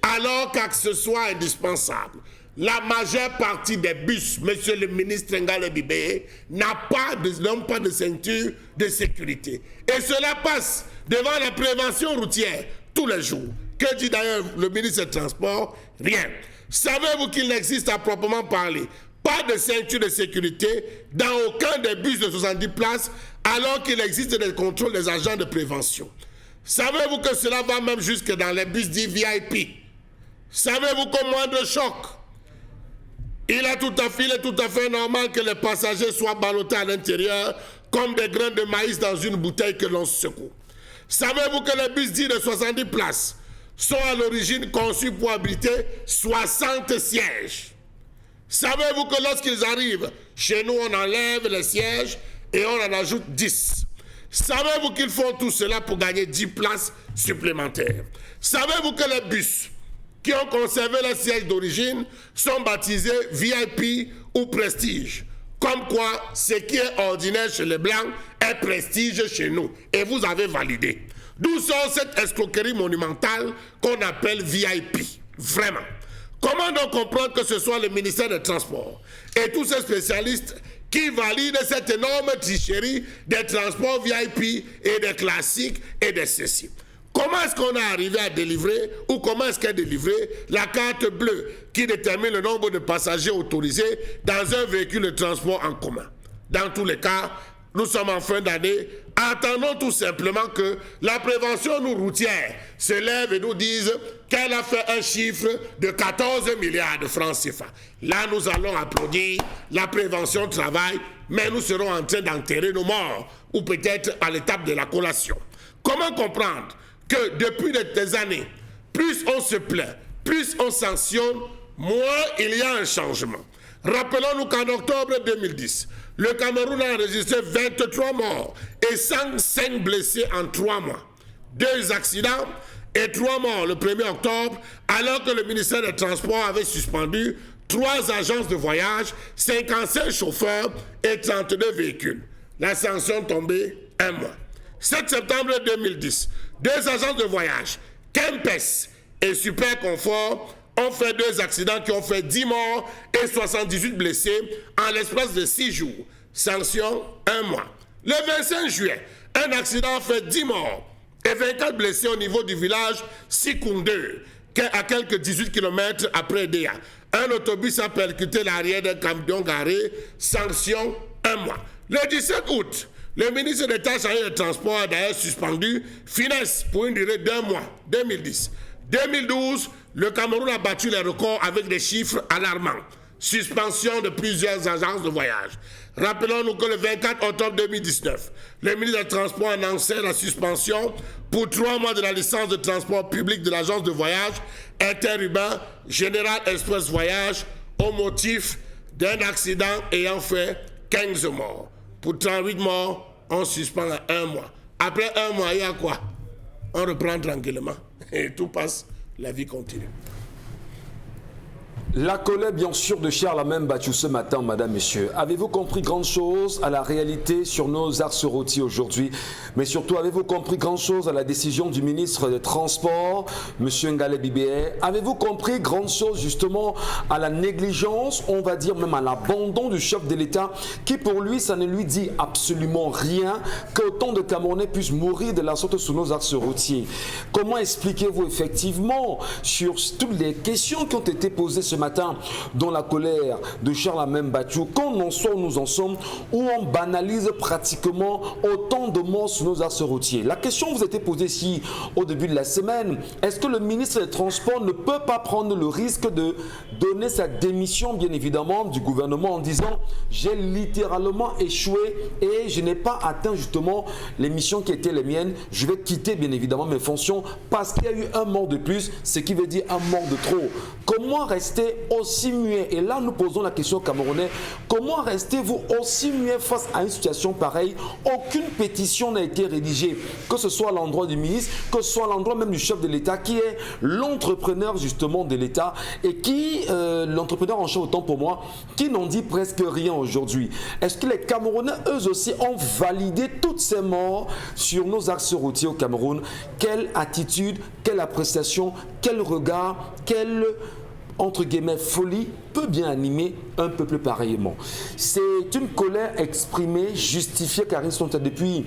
alors qu'accessoire indispensable? La majeure partie des bus, monsieur le ministre Ngale Bibé, n'ont pas de ceinture de sécurité. Et cela passe devant la prévention routière tous les jours. Que dit d'ailleurs le ministre des Transports? Rien. Savez-vous qu'il n'existe à proprement parler pas de ceinture de sécurité dans aucun des bus de 70 places alors qu'il existe des contrôles des agents de prévention? Savez-vous que cela va même jusque dans les bus dits VIP? Savez-vous qu'au moindre choc, il est tout à fait normal que les passagers soient ballottés à l'intérieur comme des grains de maïs dans une bouteille que l'on secoue? Savez-vous que les bus dits de 70 places sont à l'origine conçus pour abriter 60 sièges? Savez-vous que lorsqu'ils arrivent, chez nous on enlève les sièges et on en ajoute 10? Savez-vous qu'ils font tout cela pour gagner 10 places supplémentaires? Savez-vous que les bus qui ont conservé les sièges d'origine sont baptisés VIP ou Prestige? Comme quoi, ce qui est ordinaire chez les Blancs est prestige chez nous. Et vous avez validé. D'où sort cette escroquerie monumentale qu'on appelle VIP? Vraiment. Comment donc comprendre que ce soit le ministère des Transports et tous ces spécialistes qui valident cette énorme tricherie des transports VIP et des classiques et des ceci? Comment est-ce qu'on est arrivé à délivrer, ou comment est-ce qu'est délivrée la carte bleue qui détermine le nombre de passagers autorisés dans un véhicule de transport en commun? Dans tous les cas, nous sommes en fin d'année, attendons tout simplement que la prévention nous routière se lève et nous dise qu'elle a fait un chiffre de 14 milliards de francs CFA. Là, nous allons applaudir la prévention travail, mais nous serons en train d'enterrer nos morts, ou peut-être à l'étape de la collation. Comment comprendre que depuis des années, plus on se plaint, plus on sanctionne, moins il y a un changement? Rappelons-nous qu'en octobre 2010, le Cameroun a enregistré 23 morts et 105 blessés en 3 mois. 2 accidents et 3 morts le 1er octobre, alors que le ministère des Transports avait suspendu 3 agences de voyage, 55 chauffeurs et 32 véhicules. La sanction tombée 1 mois. 7 septembre 2010, 2 agences de voyage, Kempes et Super Confort, ont fait 2 accidents qui ont fait 10 morts et 78 blessés en l'espace de 6 jours. Sanction 1 mois. Le 25 juillet, un accident a fait 10 morts et 24 blessés au niveau du village Sikunde, à quelques 18 km après Déa. Un autobus a percuté l'arrière d'un camion garé. Sanction 1 mois. Le 17 août, le ministre d'État chargé des Transports a d'ailleurs suspendu Finesse pour une durée d'1 mois, 2010. 2012, le Cameroun a battu les records avec des chiffres alarmants. Suspension de plusieurs agences de voyage. Rappelons-nous que le 24 octobre 2019, le ministre des Transports annonçait la suspension pour 3 mois de la licence de transport public de l'agence de voyage interurbain Général Express Voyage au motif d'un accident ayant fait 15 morts. Pour 38 morts, on suspend à 1 mois. Après 1 mois, il y a quoi? On reprend tranquillement et tout passe, la vie continue. La colère, bien sûr, de Charles a même battu ce matin, madame, monsieur. Avez-vous compris grand chose à la réalité sur nos axes routiers aujourd'hui? Mais surtout, avez-vous compris grand chose à la décision du ministre des Transports, monsieur Ngale Bibé? Avez-vous compris grand chose, justement, à la négligence, on va dire même à l'abandon du chef de l'État, qui pour lui, ça ne lui dit absolument rien, qu'autant de Camerounais puissent mourir de la sorte sur nos axes routiers? Comment expliquez-vous effectivement sur toutes les questions qui ont été posées ce matin dans la colère de Charles Amem Bachou, qu'on en soit où nous en sommes, où on banalise pratiquement autant de morts sur nos axes routiers? La question vous a été posée ici au début de la semaine. Est-ce que le ministre des Transports ne peut pas prendre le risque de donner sa démission, bien évidemment, du gouvernement en disant « j'ai littéralement échoué et je n'ai pas atteint justement les missions qui étaient les miennes, je vais quitter bien évidemment mes fonctions parce qu'il y a eu un mort de plus, ce qui veut dire un mort de trop ». Comment rester aussi muet? Et là, nous posons la question aux Camerounais. Comment restez-vous aussi muet face à une situation pareille? Aucune pétition n'a été rédigée, que ce soit à l'endroit du ministre, que ce soit à l'endroit même du chef de l'État, qui est l'entrepreneur justement de l'État et qui, l'entrepreneur en chef autant pour moi, qui n'en dit presque rien aujourd'hui. Est-ce que les Camerounais, eux aussi, ont validé toutes ces morts sur nos axes routiers au Cameroun? Quelle attitude, quelle appréciation, quel regard, quelle entre guillemets folie peut bien animer un peuple pareillement? C'est une colère exprimée, justifiée, car ils sont depuis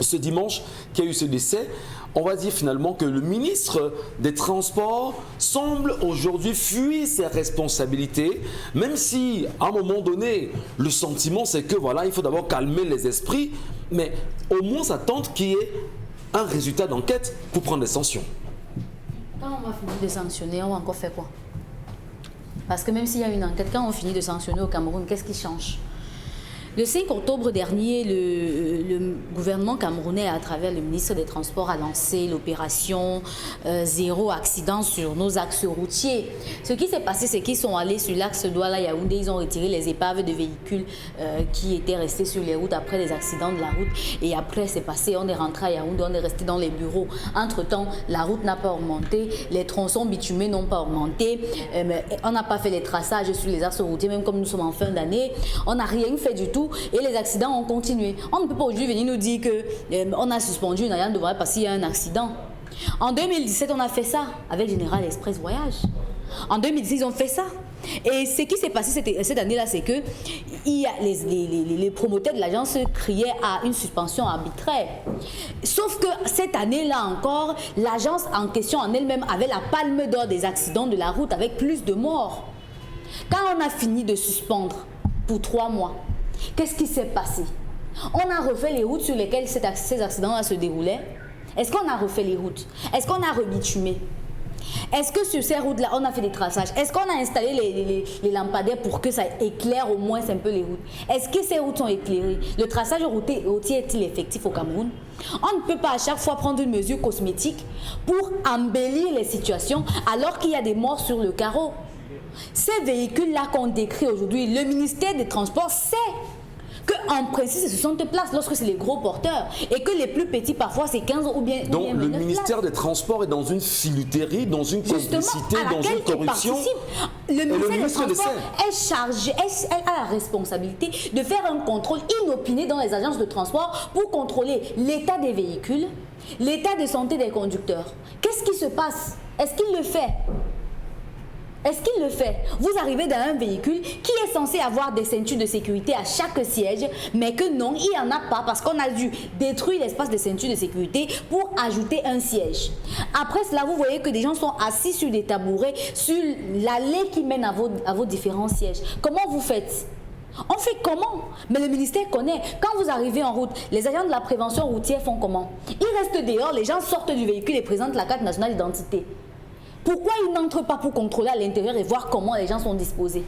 ce dimanche qu'il y a eu ce décès. On va dire finalement que le ministre des Transports semble aujourd'hui fuir ses responsabilités, même si à un moment donné, le sentiment c'est que voilà, il faut d'abord calmer les esprits, mais au moins s'attendre qu'il y ait un résultat d'enquête pour prendre des sanctions. Quand on va finir de sanctionner, on va encore faire quoi? Parce que même s'il y a une enquête, quand on finit de sanctionner au Cameroun, qu'est-ce qui change? Le 5 octobre dernier, le gouvernement camerounais, à travers le ministre des Transports, a lancé l'opération Zéro accident sur nos axes routiers. Ce qui s'est passé, c'est qu'ils sont allés sur l'axe Douala-Yaoundé, ils ont retiré les épaves de véhicules qui étaient restés sur les routes après les accidents de la route. Et après, c'est passé, on est rentré à Yaoundé, on est resté dans les bureaux. Entre-temps, la route n'a pas augmenté, les tronçons bitumés n'ont pas augmenté, on n'a pas fait les traçages sur les axes routiers, même comme nous sommes en fin d'année. On n'a rien fait du tout. Et les accidents ont continué. On ne peut pas aujourd'hui venir nous dire qu'on a suspendu une agence de voyage parce qu'il y a un accident. En 2017, on a fait ça avec Général Express Voyage. En 2016, ils ont fait ça. Et ce qui s'est passé cette année-là, c'est que les promoteurs de l'agence criaient à une suspension arbitraire. Sauf que cette année-là encore, l'agence en question en elle-même avait la palme d'or des accidents de la route avec plus de morts. Quand on a fini de suspendre pour 3 mois, qu'est-ce qui s'est passé? On a refait les routes sur lesquelles ces accidents-là se déroulaient. Est-ce qu'on a refait les routes? Est-ce qu'on a rebitumé? Est-ce que sur ces routes-là, on a fait des traçages? Est-ce qu'on a installé les lampadaires pour que ça éclaire au moins un peu les routes? Est-ce que ces routes sont éclairées? Le traçage routier est-il effectif au Cameroun? On ne peut pas à chaque fois prendre une mesure cosmétique pour embellir les situations alors qu'il y a des morts sur le carreau. Ces véhicules-là qu'on décrit aujourd'hui, le ministère des Transports sait qu'en principe, c'est 60 places lorsque c'est les gros porteurs et que les plus petits, parfois, c'est 15 ou bien Donc, le 29 ministère places. des Transports est dans une filouterie, dans une Justement, complicité, à dans une laquelle il corruption. participe. Le ministère des ministre le Transports sait. est chargé, elle a la responsabilité de faire un contrôle inopiné dans les agences de transport pour contrôler l'état des véhicules, l'état de santé des conducteurs. Qu'est-ce qui se passe? Est-ce qu'il le fait? Est-ce qu'il le fait? Vous arrivez dans un véhicule qui est censé avoir des ceintures de sécurité à chaque siège, mais que non, il n'y en a pas parce qu'on a dû détruire l'espace de ceintures de sécurité pour ajouter un siège. Après cela, vous voyez que des gens sont assis sur des tabourets, sur l'allée qui mène à vos différents sièges. Comment vous faites? On fait comment? Mais le ministère connaît. Quand vous arrivez en route, les agents de la prévention routière font comment? Ils restent dehors, les gens sortent du véhicule et présentent la carte nationale d'identité. Pourquoi ils n'entrent pas pour contrôler à l'intérieur et voir comment les gens sont disposés?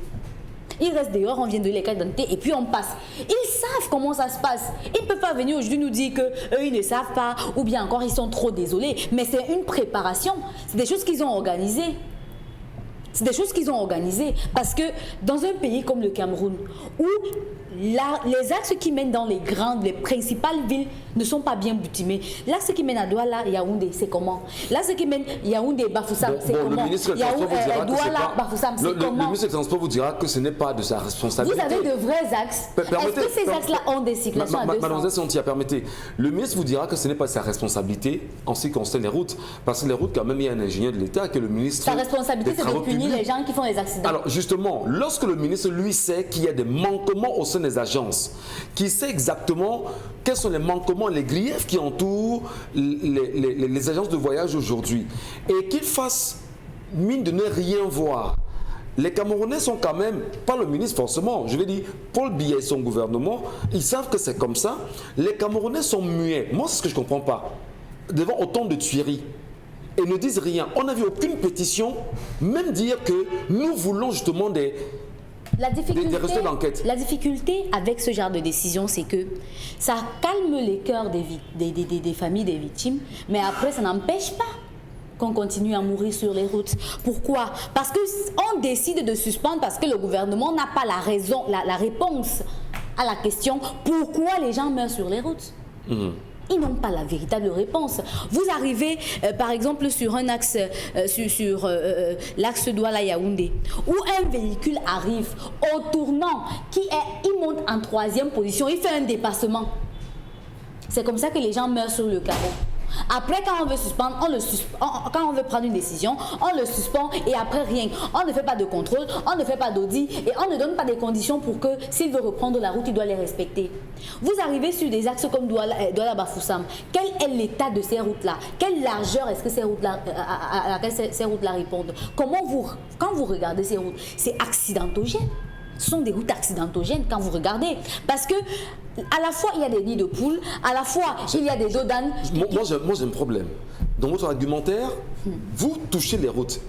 Ils restent dehors, on vient de les cartes d'identité et puis on passe. Ils savent comment ça se passe. Ils ne peuvent pas venir aujourd'hui nous dire qu'eux, ils ne savent pas ou bien encore ils sont trop désolés. Mais c'est une préparation. C'est des choses qu'ils ont organisées. C'est des choses qu'ils ont organisées parce que dans un pays comme le Cameroun, où les axes qui mènent dans les principales villes ne sont pas bien bitumés. L'axe qui mène à Douala, Yaoundé, c'est comment? L'axe qui mène Yaoundé, Bafoussam, c'est comment? Le ministre des Transports vous dira que Douala, Bafoussam, c'est comment? le ministre des Transports vous dira que ce n'est pas de sa responsabilité. Vous avez de vrais axes. Est-ce que ces axes-là ont des circulations à deux sens? Mademoiselle Santia, permettez. Le ministre vous dira que ce n'est pas sa responsabilité en ce qui concerne les routes. Parce que les routes, quand même, il y a un ingénieur de l'État que le ministre. Sa responsabilité, c'est de punir les gens qui font les accidents. Alors, justement, lorsque le ministre, lui, sait qu'il y a des manquements au sein des agences, qui sait exactement quels sont les manquements, les griefs qui entourent les agences de voyage aujourd'hui, et qu'il fasse mine de ne rien voir. Les Camerounais sont quand même, pas le ministre forcément, je vais dire, Paul Biya et son gouvernement, ils savent que c'est comme ça. Les Camerounais sont muets. Moi, c'est ce que je ne comprends pas. Devant autant de tueries. Et ne disent rien. On n'a vu aucune pétition, même dire que nous voulons justement des résultats d'enquête. La difficulté avec ce genre de décision, c'est que ça calme les cœurs des familles des victimes, mais après, ça n'empêche pas qu'on continue à mourir sur les routes. Pourquoi? Parce qu'on décide de suspendre parce que le gouvernement n'a pas la réponse à la question pourquoi les gens meurent sur les routes. Ils n'ont pas la véritable réponse. Vous arrivez, par exemple, sur un axe, sur l'axe Douala-Yaoundé, où un véhicule arrive au tournant, il monte en 3e position, il fait un dépassement. C'est comme ça que les gens meurent sur le carreau. Après, quand on veut suspendre, quand on veut prendre une décision, on le suspend et après rien. On ne fait pas de contrôle, on ne fait pas d'audit et on ne donne pas des conditions pour que s'il veut reprendre la route, il doit les respecter. Vous arrivez sur des axes comme Douala-Bafoussam. Quel est l'état de ces routes-là? Quelle largeur est-ce que ces routes-là, à laquelle ces routes-là répondent? Quand vous regardez ces routes, c'est accidentogène. Ce sont des routes accidentogènes quand vous regardez. Parce que à la fois, il y a des nids de poules, à la fois, il y a des dos d'âne. Moi, j'ai un problème. Dans votre argumentaire, vous touchez les routes.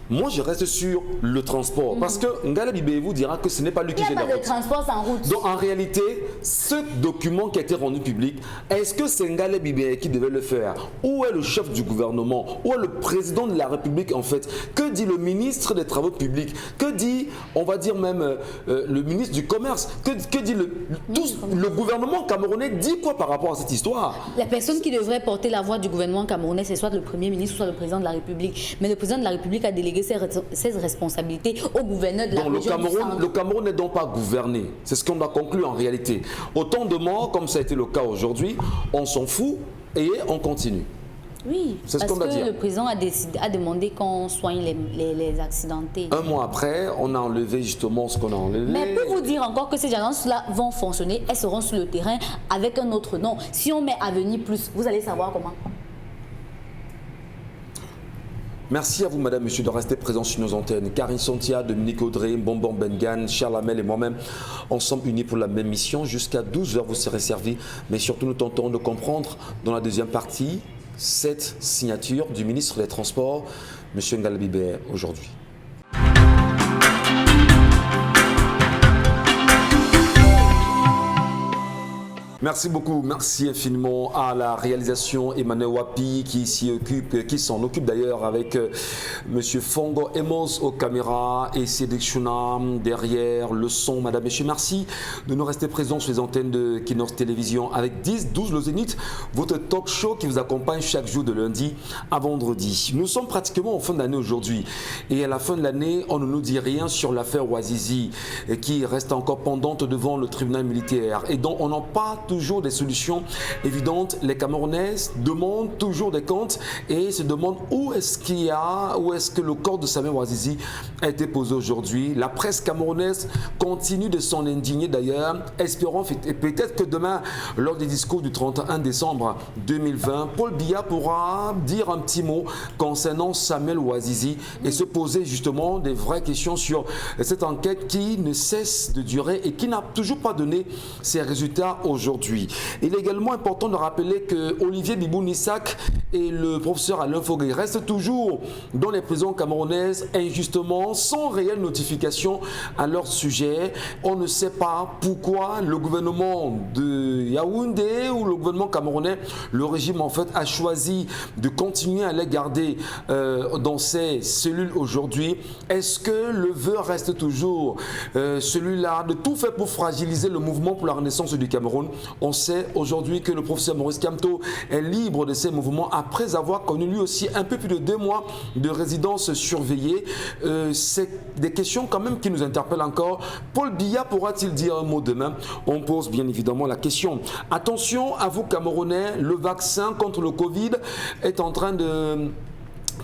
Moi, je reste sur le transport. Parce que Ngala Bibé vous dira que ce n'est pas lui qui gère la route. Il n'y a pas de transport sans route. Donc, en réalité, ce document qui a été rendu public, est-ce que c'est Ngala Bibé qui devait le faire? Où est le chef du gouvernement? Où est le président de la République, en fait? Que dit le ministre des Travaux publics? Que dit, on va dire même, le ministre du Commerce? Que dit le gouvernement camerounais dit quoi par rapport à cette histoire? La personne qui devrait porter la voix du gouvernement camerounais, c'est soit le Premier ministre, soit le président de la République. Mais le président de la République a délégué ses responsabilités au gouverneur de la région du centre. Le Cameroun n'est donc pas gouverné. C'est ce qu'on a conclu en réalité. Autant de morts, comme ça a été le cas aujourd'hui, on s'en fout et on continue. Oui, c'est parce ce qu'on a dit. Le président a demandé qu'on soigne les accidentés. Un mois après, on a enlevé justement ce qu'on a enlevé. Mais pour vous dire encore que ces agences-là vont fonctionner, elles seront sur le terrain avec un autre nom. Si on met Avenir Plus, vous allez savoir comment. Merci à vous, madame, monsieur, de rester présents sur nos antennes. Karine Santia, Dominique Audrey, Bonbon Bengan, Charles Hamel et moi-même, ensemble unis pour la même mission. Jusqu'à 12h, vous serez servis. Mais surtout, nous tentons de comprendre dans la deuxième partie cette signature du ministre des Transports, monsieur Ngalbibé, aujourd'hui. Merci beaucoup, merci infiniment à la réalisation Emmanuel Wapi qui s'en occupe d'ailleurs avec monsieur Fongo Emos aux caméras et Cédric Chounam derrière le son. Madame, messieurs, merci de nous rester présents sur les antennes de Kinos Télévision avec 10-12 le Zénith, votre talk show qui vous accompagne chaque jour de lundi à vendredi. Nous sommes pratiquement en fin d'année aujourd'hui et à la fin de l'année, on ne nous dit rien sur l'affaire Ouazizi qui reste encore pendante devant le tribunal militaire et dont on n'en parle toujours des solutions évidentes. Les Camerounais demandent toujours des comptes et se demandent où est-ce que le corps de Samuel Ouazizi a été posé aujourd'hui. La presse camerounaise continue de s'en indigner d'ailleurs. Espérons peut-être que demain, lors du discours du 31 décembre 2020, Paul Biya pourra dire un petit mot concernant Samuel Ouazizi et se poser justement des vraies questions sur cette enquête qui ne cesse de durer et qui n'a toujours pas donné ses résultats aujourd'hui. Il est également important de rappeler que Olivier Bibou-Nissak et le professeur Alain Fogué restent toujours dans les prisons camerounaises injustement, sans réelle notification à leur sujet. On ne sait pas pourquoi le gouvernement de Yaoundé ou le gouvernement camerounais, le régime en fait, a choisi de continuer à les garder dans ces cellules aujourd'hui. Est-ce que le vœu reste toujours celui-là de tout faire pour fragiliser le mouvement pour la renaissance du Cameroun? On sait aujourd'hui que le professeur Maurice Kamto est libre de ces mouvements après avoir connu lui aussi un peu plus de 2 mois de résidence surveillée. C'est des questions quand même qui nous interpellent encore. Paul Biya pourra-t-il dire un mot demain? On pose bien évidemment la question. Attention à vous Camerounais, le vaccin contre le Covid est en train de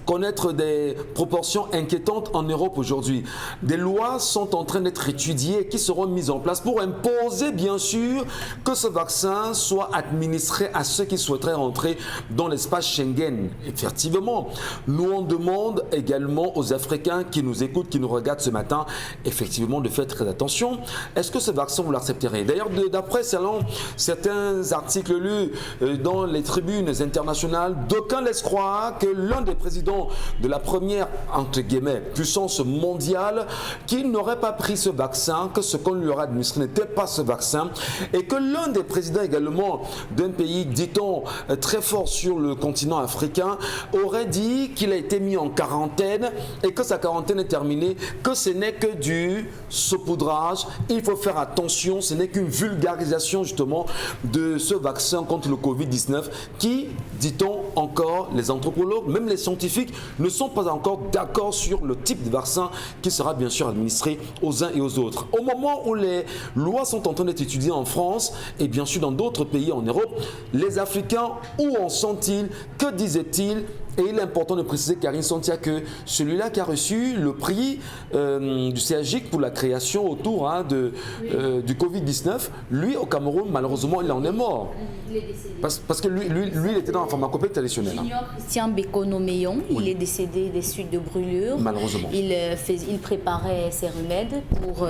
connaître des proportions inquiétantes en Europe aujourd'hui. Des lois sont en train d'être étudiées et qui seront mises en place pour imposer bien sûr que ce vaccin soit administré à ceux qui souhaiteraient rentrer dans l'espace Schengen. Effectivement, nous on demande également aux Africains qui nous écoutent, qui nous regardent ce matin, effectivement de faire très attention. Est-ce que ce vaccin vous l'accepterez? D'ailleurs, d'après certains articles lus dans les tribunes internationales, d'aucuns laissent croire que l'un des présidents de la première, entre guillemets, puissance mondiale, qu'il n'aurait pas pris ce vaccin, que ce qu'on lui aurait administré n'était pas ce vaccin, et que l'un des présidents également d'un pays, dit-on, très fort sur le continent africain, aurait dit qu'il a été mis en quarantaine et que sa quarantaine est terminée, que ce n'est que du saupoudrage. Il faut faire attention, ce n'est qu'une vulgarisation justement de ce vaccin contre le Covid-19 qui, dit-on encore, les anthropologues, même les scientifiques, ne sont pas encore d'accord sur le type de vaccin qui sera bien sûr administré aux uns et aux autres. Au moment où les lois sont en train d'être étudiées en France et bien sûr dans d'autres pays en Europe, les Africains, où en sont-ils? Que disaient-ils? Et il est important de préciser, Karine Santia, que celui-là qui a reçu le prix du CAGIC pour la création autour du Covid-19, lui au Cameroun, malheureusement, il en est mort. Il est décédé. Parce que lui, il était dans la pharmacopée traditionnelle. Junior Christian Bekono-Meyon, oui. Il est décédé des suites de brûlures. Malheureusement. Il préparait ses remèdes pour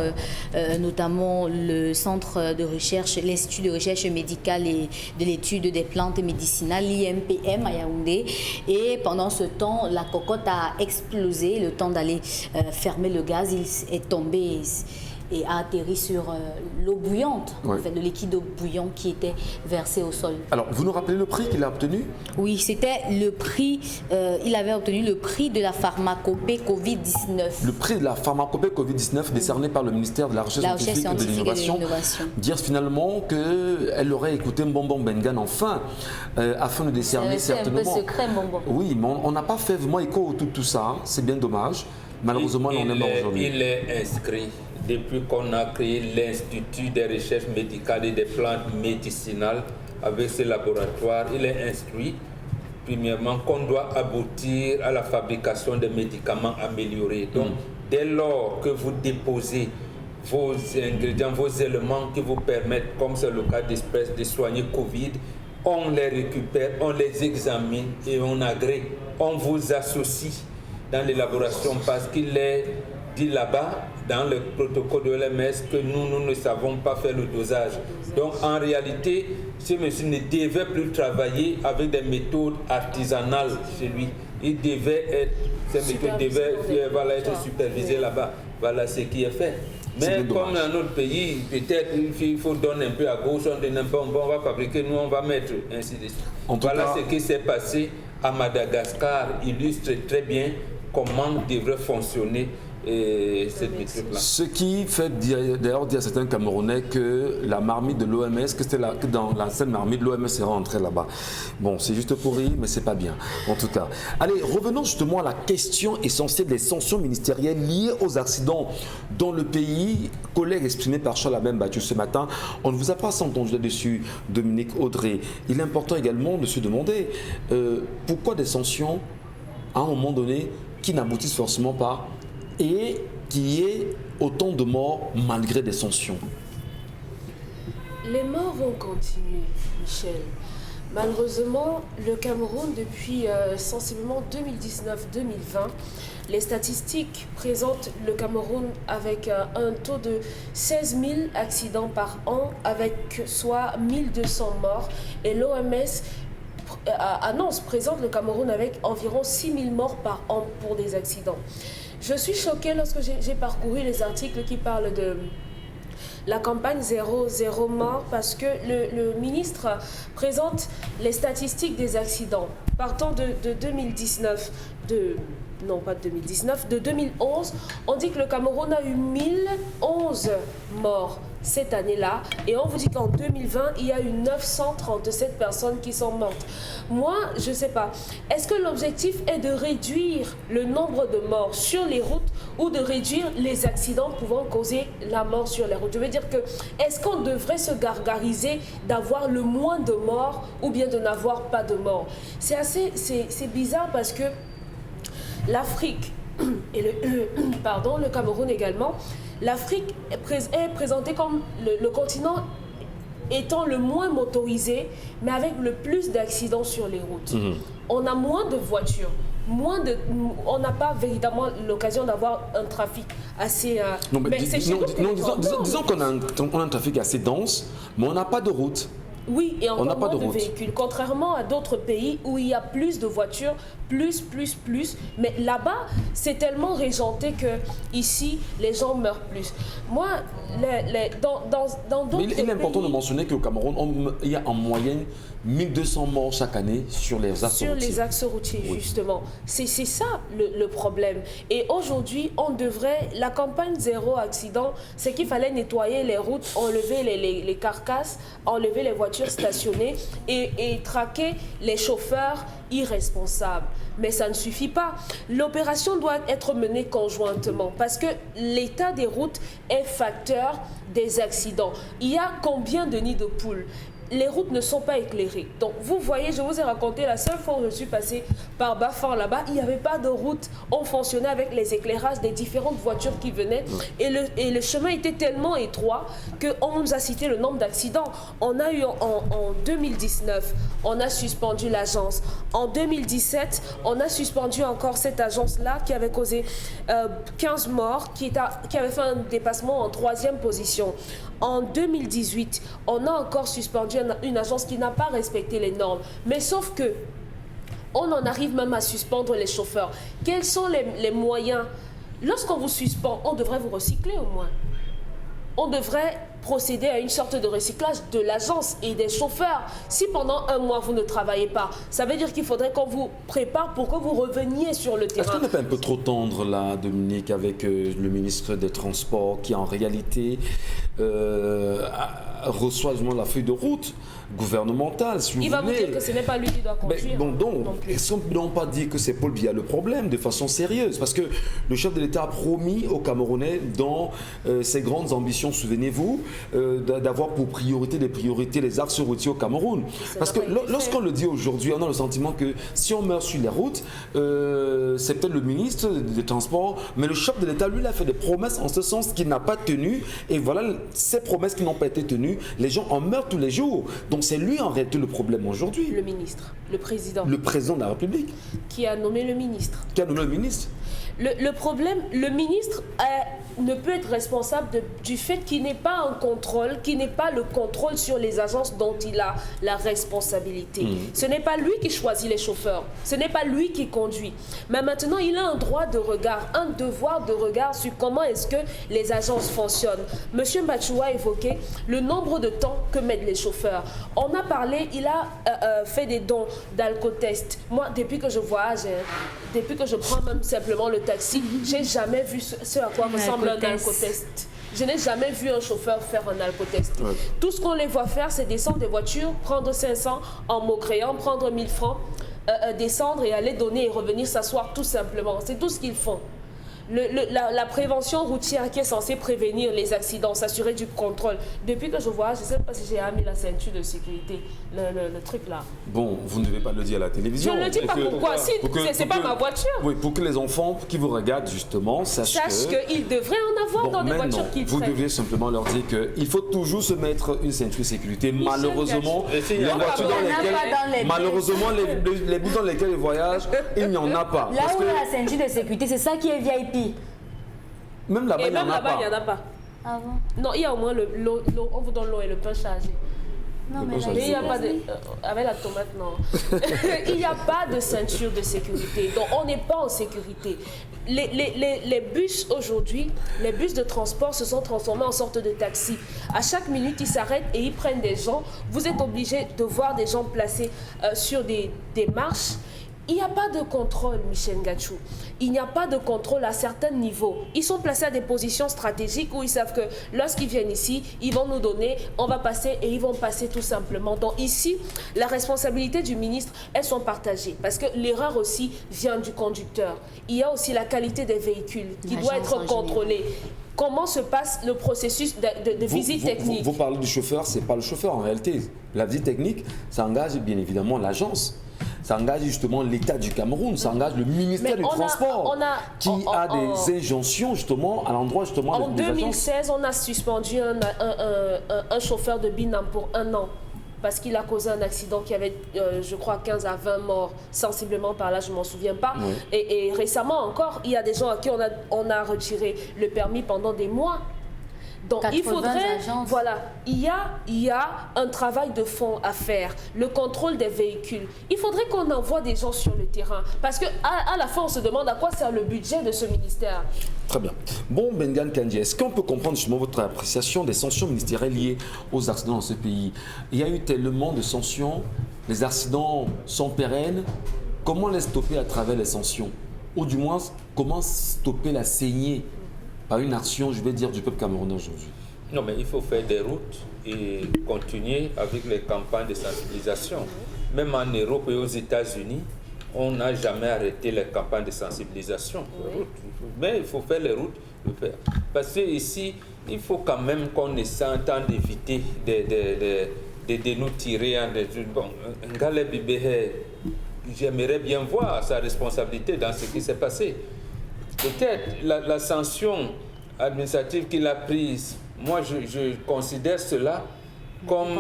notamment le centre de recherche, l'Institut de recherche médicale et de l'étude des plantes médicinales, l'IMPM à Yaoundé. Et pendant ce temps, la cocotte a explosé. Le temps d'aller fermer le gaz, il est tombé et a atterri sur l'eau bouillante, ouais. En fait, de liquide d'eau bouillante qui était versé au sol. Alors, vous nous rappelez le prix qu'il a obtenu? Oui, c'était le prix, il avait obtenu le prix de la pharmacopée Covid-19. Le prix de la pharmacopée Covid-19 décerné par le ministère de la Recherche scientifique et de l'Innovation. Dire finalement qu'elle aurait écouté Mbombo Bengan enfin, afin de décerner certainement... C'est un peu secret, Mbombo. Oui, mais on n'a pas fait vraiment écho autour de tout ça, c'est bien dommage. Malheureusement, on est mort aujourd'hui. Il est inscrit depuis qu'on a créé l'Institut des recherches médicales et des plantes médicinales avec ce laboratoire. Il est instruit, premièrement, qu'on doit aboutir à la fabrication de médicaments améliorés. Donc, dès lors que vous déposez vos ingrédients, vos éléments qui vous permettent, comme c'est le cas d'espèce, de soigner Covid, on les récupère, on les examine et on agrée. On vous associe dans l'élaboration parce qu'il est dit là-bas, dans le protocole de l'OMS, que nous ne savons pas faire le dosage. Donc en réalité, ce monsieur ne devait plus travailler avec des méthodes artisanales chez lui. Il devait être, ces méthodes devaient être supervisées là-bas. Voilà ce qui est fait. Mais comme dans notre pays, peut-être il faut donner un peu à gauche, on donne un peu, on va fabriquer, nous on va mettre, ainsi de suite. Voilà ce qui s'est passé à Madagascar, illustre très bien comment devrait fonctionner cette méthode-là. Ce qui fait d'ailleurs dire à certains Camerounais que la marmite de l'OMS, que dans l'ancienne marmite, l'OMS est rentrée là-bas. Bon, c'est juste pour rire, mais c'est pas bien, en tout cas. Allez, revenons justement à la question essentielle des sanctions ministérielles liées aux accidents dans le pays. Collègue exprimé par Charles Abem-Battu ce matin, on ne vous a pas entendu là-dessus, Dominique Audrey. Il est important également de se demander pourquoi des sanctions, à un moment donné, qui n'aboutissent forcément pas et qu'il y ait autant de morts malgré des sanctions. Les morts vont continuer, Michel. Malheureusement, le Cameroun, depuis sensiblement 2019-2020, les statistiques présentent le Cameroun avec un taux de 16 000 accidents par an, avec soit 1200 morts. Et l'OMS présente le Cameroun avec environ 6 000 morts par an pour des accidents. Je suis choquée lorsque j'ai parcouru les articles qui parlent de la campagne zéro mort parce que le ministre présente les statistiques des accidents partant de 2019, de 2011, on dit que le Cameroun a eu 1011 morts cette année-là et on vous dit qu'en 2020, il y a eu 937 personnes qui sont mortes. Moi, je ne sais pas, est-ce que l'objectif est de réduire le nombre de morts sur les routes ou de réduire les accidents pouvant causer la mort sur les routes? Je veux dire que, est-ce qu'on devrait se gargariser d'avoir le moins de morts ou bien de n'avoir pas de morts? C'est bizarre parce que l'Afrique et le Cameroun également, l'Afrique est présentée comme le continent étant le moins motorisé, mais avec le plus d'accidents sur les routes. On a moins de voitures, on n'a pas véritablement l'occasion d'avoir un trafic assez... disons qu'on a un trafic assez dense, mais on n'a pas de route. Oui, et encore moins de véhicules, contrairement à d'autres pays où il y a plus de voitures, plus. Mais là-bas, c'est tellement régenté que ici, les gens meurent plus. Moi, dans d'autres pays... Il est important de mentionner qu'au Cameroun, il y a en moyenne 1200 morts chaque année sur les axes routiers. Sur les axes routiers, justement. C'est ça le problème. Et aujourd'hui, la campagne zéro accident, c'est qu'il fallait nettoyer les routes, enlever les carcasses, enlever les voitures stationnées et traquer les chauffeurs irresponsables. Mais ça ne suffit pas. L'opération doit être menée conjointement parce que l'état des routes est facteur des accidents. Il y a combien de nids de poules? Les routes ne sont pas éclairées. Donc, vous voyez, je vous ai raconté la seule fois où je suis passée par Bafang là-bas, il n'y avait pas de route. On fonctionnait avec les éclairages des différentes voitures qui venaient. Et le chemin était tellement étroit qu'on nous a cité le nombre d'accidents. On a eu en 2019, on a suspendu l'agence. En 2017, on a suspendu encore cette agence-là qui avait causé 15 morts, qui avait fait un dépassement en 3e position. En 2018, on a encore suspendu une agence qui n'a pas respecté les normes. Mais sauf que, on en arrive même à suspendre les chauffeurs. Quels sont les moyens? Lorsqu'on vous suspend, on devrait vous recycler au moins. On devrait procéder à une sorte de recyclage de l'agence et des chauffeurs. Si pendant un mois, vous ne travaillez pas, ça veut dire qu'il faudrait qu'on vous prépare pour que vous reveniez sur le terrain. Est-ce qu'on n'est pas un peu trop tendre, là, Dominique, avec le ministre des Transports qui, en réalité, reçoit la feuille de route gouvernementale, si vous voulez. Il va vous dire que ce n'est pas lui qui doit conduire. Est-ce qu'on ne peut pas dire que c'est Paul Biya le problème de façon sérieuse? Parce que le chef de l'État a promis aux Camerounais, dans ses grandes ambitions, souvenez-vous, d'avoir pour priorité les axes routiers au Cameroun. Parce que lorsqu'on le dit aujourd'hui, on a le sentiment que si on meurt sur les routes, c'est peut-être le ministre des Transports, mais le chef de l'État, lui, il a fait des promesses en ce sens qu'il n'a pas tenu. Et voilà, ces promesses qui n'ont pas été tenues, les gens en meurent tous les jours. Donc c'est lui en réalité le problème aujourd'hui. Le ministre, le président. Le président de la République. Qui a nommé le ministre. Qui a nommé le ministre. Le problème, le ministre ne peut être responsable du fait qu'il n'ait pas un contrôle, qu'il n'ait pas le contrôle sur les agences dont il a la responsabilité. Ce n'est pas lui qui choisit les chauffeurs, ce n'est pas lui qui conduit. Mais maintenant, il a un droit de regard, un devoir de regard sur comment est-ce que les agences fonctionnent. Monsieur Mbachou a évoqué le nombre de temps que mettent les chauffeurs. On a parlé, il a fait des dons d'alcotest. Moi, depuis que je voyage, depuis que je prends même simplement le taxi, j'ai jamais vu ce à quoi ressemble un alcotest. Je n'ai jamais vu un chauffeur faire un alcotest. Ouais. Tout ce qu'on les voit faire, c'est descendre des voitures, prendre 500 en maugréant, prendre 1000 francs, descendre et aller donner et revenir s'asseoir tout simplement. C'est tout ce qu'ils font. La prévention routière qui est censée prévenir les accidents, s'assurer du contrôle. Depuis que je vois, je ne sais pas si j'ai mis la ceinture de sécurité, le truc là. Bon, vous ne devez pas le dire à la télévision. Je ne le dis pas pourquoi. Si, c'est pas ma voiture. Oui, pour que les enfants qui vous regardent justement sachent qu'ils devraient en avoir dans des voitures qu'ils prennent. Vous devez simplement leur dire qu'il faut toujours toujours se mettre une ceinture de sécurité. Malheureusement, les voitures dans lesquelles, malheureusement, les bus dans lesquels ils voyagent, il n'y en a pas. Là où il y a la ceinture de sécurité, c'est ça qui est VIP. Même là-bas, il n'y en a pas. Il n'y en a pas. Ah bon? Non, il y a au moins l'eau, on vous donne l'eau et le pain chargé. Non, mais il n'y a pas de... avec la tomate, non. Il n'y a pas de ceinture de sécurité. Donc, on n'est pas en sécurité. Les bus aujourd'hui, les bus de transport se sont transformés en sorte de taxi. À chaque minute, ils s'arrêtent et ils prennent des gens. Vous êtes obligé de voir des gens placés sur des marches. Il n'y a pas de contrôle, Michel Ngachou. Il n'y a pas de contrôle à certains niveaux. Ils sont placés à des positions stratégiques où ils savent que lorsqu'ils viennent ici, ils vont nous donner, on va passer et ils vont passer tout simplement. Donc ici, la responsabilité du ministre, elles sont partagées parce que l'erreur aussi vient du conducteur. Il y a aussi la qualité des véhicules qui doit être contrôlée. Comment se passe le processus de visite technique? Vous parlez du chauffeur, ce n'est pas le chauffeur en réalité. La visite technique, ça engage bien évidemment l'agence. Ça engage justement l'État du Cameroun, ça engage le ministère du Transport qui a des injonctions justement à l'endroit justement en 2016, on a suspendu un chauffeur de Binam pour 1 an parce qu'il a causé un accident qui avait, je crois, 15 à 20 morts, sensiblement par là, je ne m'en souviens pas. Oui. Et récemment encore, il y a des gens à qui on a retiré le permis pendant des mois. Donc il faudrait, voilà, il y a un travail de fond à faire, le contrôle des véhicules. Il faudrait qu'on envoie des gens sur le terrain parce qu'à la fin on se demande à quoi sert le budget de ce ministère. Très bien. Bon, Mbengan Kandji, est-ce qu'on peut comprendre justement votre appréciation des sanctions ministérielles liées aux accidents dans ce pays? Il y a eu tellement de sanctions, les accidents sont pérennes. Comment les stopper à travers les sanctions? Ou du moins, comment stopper la saignée par une action, je vais dire, du peuple camerounais aujourd'hui? Non, mais il faut faire des routes et continuer avec les campagnes de sensibilisation. Même en Europe et aux États-Unis, on n'a jamais arrêté les campagnes de sensibilisation. Oui. Mais il faut faire les routes, le faire. Parce que ici, il faut quand même qu'on essaie en temps d'éviter de nous tirer en des... Bon, j'aimerais bien voir sa responsabilité dans ce qui s'est passé. Peut-être la sanction administrative qu'il a prise, moi je considère cela comme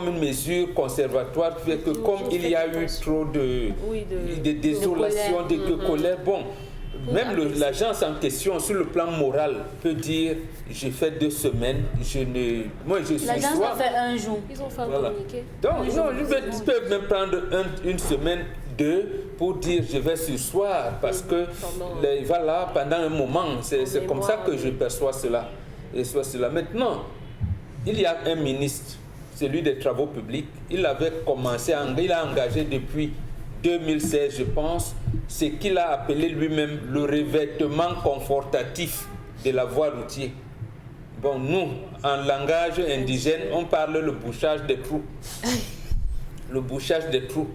une mesure conservatoire qui fait que comme il y a eu trop de désolation, de colère, bon, même l'agence en question sur le plan moral peut dire j'ai fait 2 semaines, moi je suis l'agence a fait 1 jour. Ils ont fait un communiqué. Donc ils peuvent même prendre une semaine, 2 pour dire je vais sursoir parce que voilà, pendant un moment, c'est comme ça que je perçois cela. Maintenant, il y a un ministre, celui des Travaux publics, il avait commencé, il a engagé depuis 2016, je pense, ce qu'il a appelé lui-même le revêtement confortatif de la voie routière. Bon, nous, en langage indigène, on parle le bouchage des trous. Le bouchage des trous.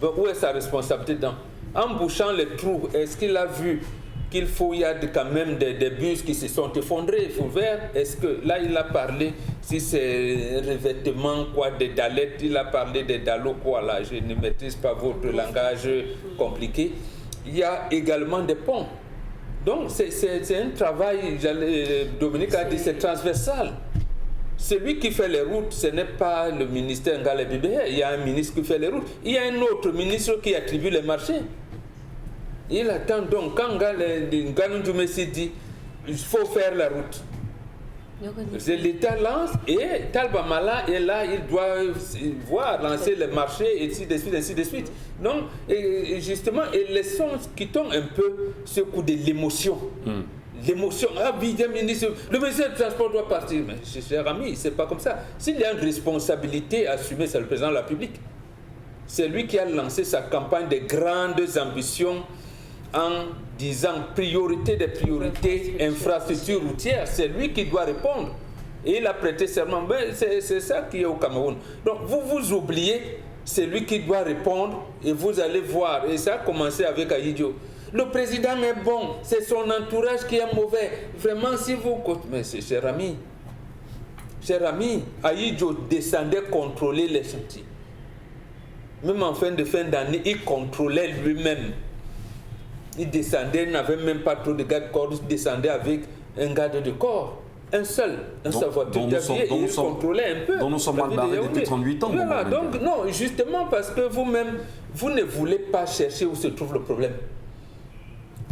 Bon, où est sa responsabilité dedans? En bouchant les trous, est-ce qu'il a vu qu'il y a quand même des bus qui se sont effondrés, il faut voir? Est-ce que là, il a parlé, si c'est revêtement, quoi, des dalettes, il a parlé des dallots, quoi, là, je ne maîtrise pas votre langage compliqué. Il y a également des ponts. Donc, c'est un travail, Dominique a dit, c'est transversal. Celui qui fait les routes, ce n'est pas le ministère Ngale Bibé. Il y a un ministre qui fait les routes. Il y a un autre ministre qui attribue les marchés. Il attend donc, quand Ngannou s'est dit, il faut faire la route. L'État lance et Talba Mala est là, il doit voir, lancer le marché, et ainsi de suite, ainsi de suite. Donc, justement, et laissons, quittons un peu ce coup de l'émotion. L'émotion, le ministre du Transport doit partir. Mais cher ami, c'est pas comme ça. S'il y a une responsabilité assumée, c'est le président de la République. C'est lui qui a lancé sa campagne de grandes ambitions en disant priorité des priorités, infrastructures routières. C'est lui qui doit répondre. Et il a prêté serment. C'est ça qui est au Cameroun. Donc vous oubliez, c'est lui qui doit répondre et vous allez voir. Et ça a commencé avec Ahidjo. Le président est bon, c'est son entourage qui est mauvais. Vraiment, si vous... Mais c'est cher ami, Ahidjo descendait contrôler les chantiers. Même en fin d'année, il contrôlait lui-même. Il descendait, il n'avait même pas trop de garde corps, il descendait avec un garde de corps, un seul, dans sa voiture d'avier, et il contrôlait un peu. Donc nous sommes mal barrés depuis 38 ans. Voilà, donc non, justement parce que vous-même, vous ne voulez pas chercher où se trouve le problème.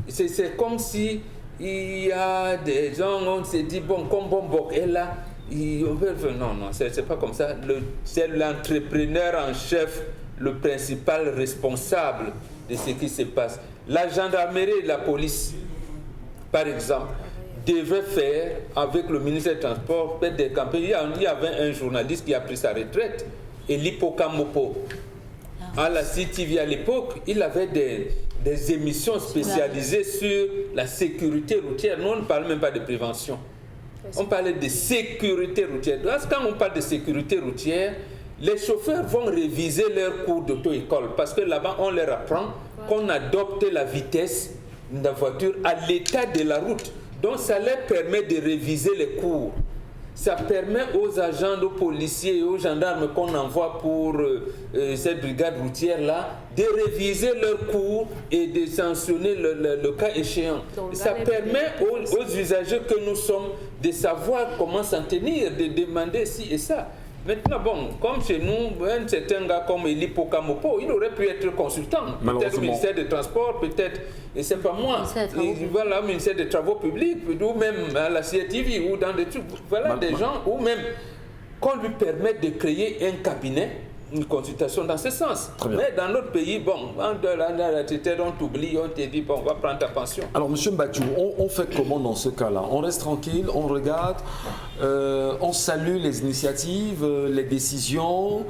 C'est comme si il y a des gens, on s'est dit, bon, comme Bombok est là, non, c'est pas comme ça. C'est l'entrepreneur en chef, le principal responsable de ce qui se passe. La gendarmerie et la police, par exemple, devaient faire, avec le ministère des Transports, des campagnes. Il y avait un journaliste qui a pris sa retraite, Eli Pokamopo. À la CTV à l'époque, il avait des émissions spécialisées sur la sécurité routière. Nous, on ne parle même pas de prévention. On parlait de sécurité routière. Quand on parle de sécurité routière, les chauffeurs vont réviser leurs cours d'auto-école parce que là-bas, on leur apprend qu'on adopte la vitesse de la voiture à l'état de la route. Donc, ça leur permet de réviser les cours. Ça permet aux agents, aux policiers et aux gendarmes qu'on envoie pour cette brigade routière-là de réviser leurs cours et de sanctionner le cas échéant. Donc, ça permet aux usagers que nous sommes de savoir comment s'en tenir, de demander ci et ça. Maintenant, bon, comme chez nous, un certain gars comme Eli Pokamopo, il aurait pu être consultant. Peut-être au ministère des Transports, peut-être, et c'est pas moi. Voilà, au ministère des Travaux publics, ou même à la CTV, ou dans des trucs. Voilà des gens, ou même qu'on lui permette de créer un cabinet, une consultation dans ce sens. Mais dans notre pays, bon, on t'oublie, on te dit, bon, on va prendre ta pension. Alors, M. Mbachou, on fait comment dans ce cas-là? On reste tranquille, on regarde, on salue les initiatives, les décisions,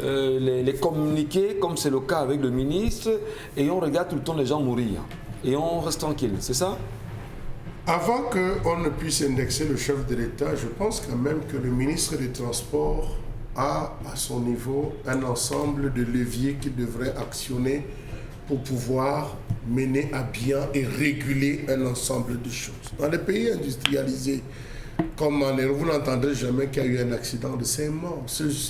les communiqués, comme c'est le cas avec le ministre, et on regarde tout le temps les gens mourir. Et on reste tranquille, c'est ça? Avant qu'on ne puisse indexer le chef de l'État, je pense quand même que le ministre des Transports a à son niveau un ensemble de leviers qu'il devrait actionner pour pouvoir mener à bien et réguler un ensemble de choses. Dans les pays industrialisés, comme en Europe, vous n'entendrez jamais qu'il y a eu un accident de 5 morts.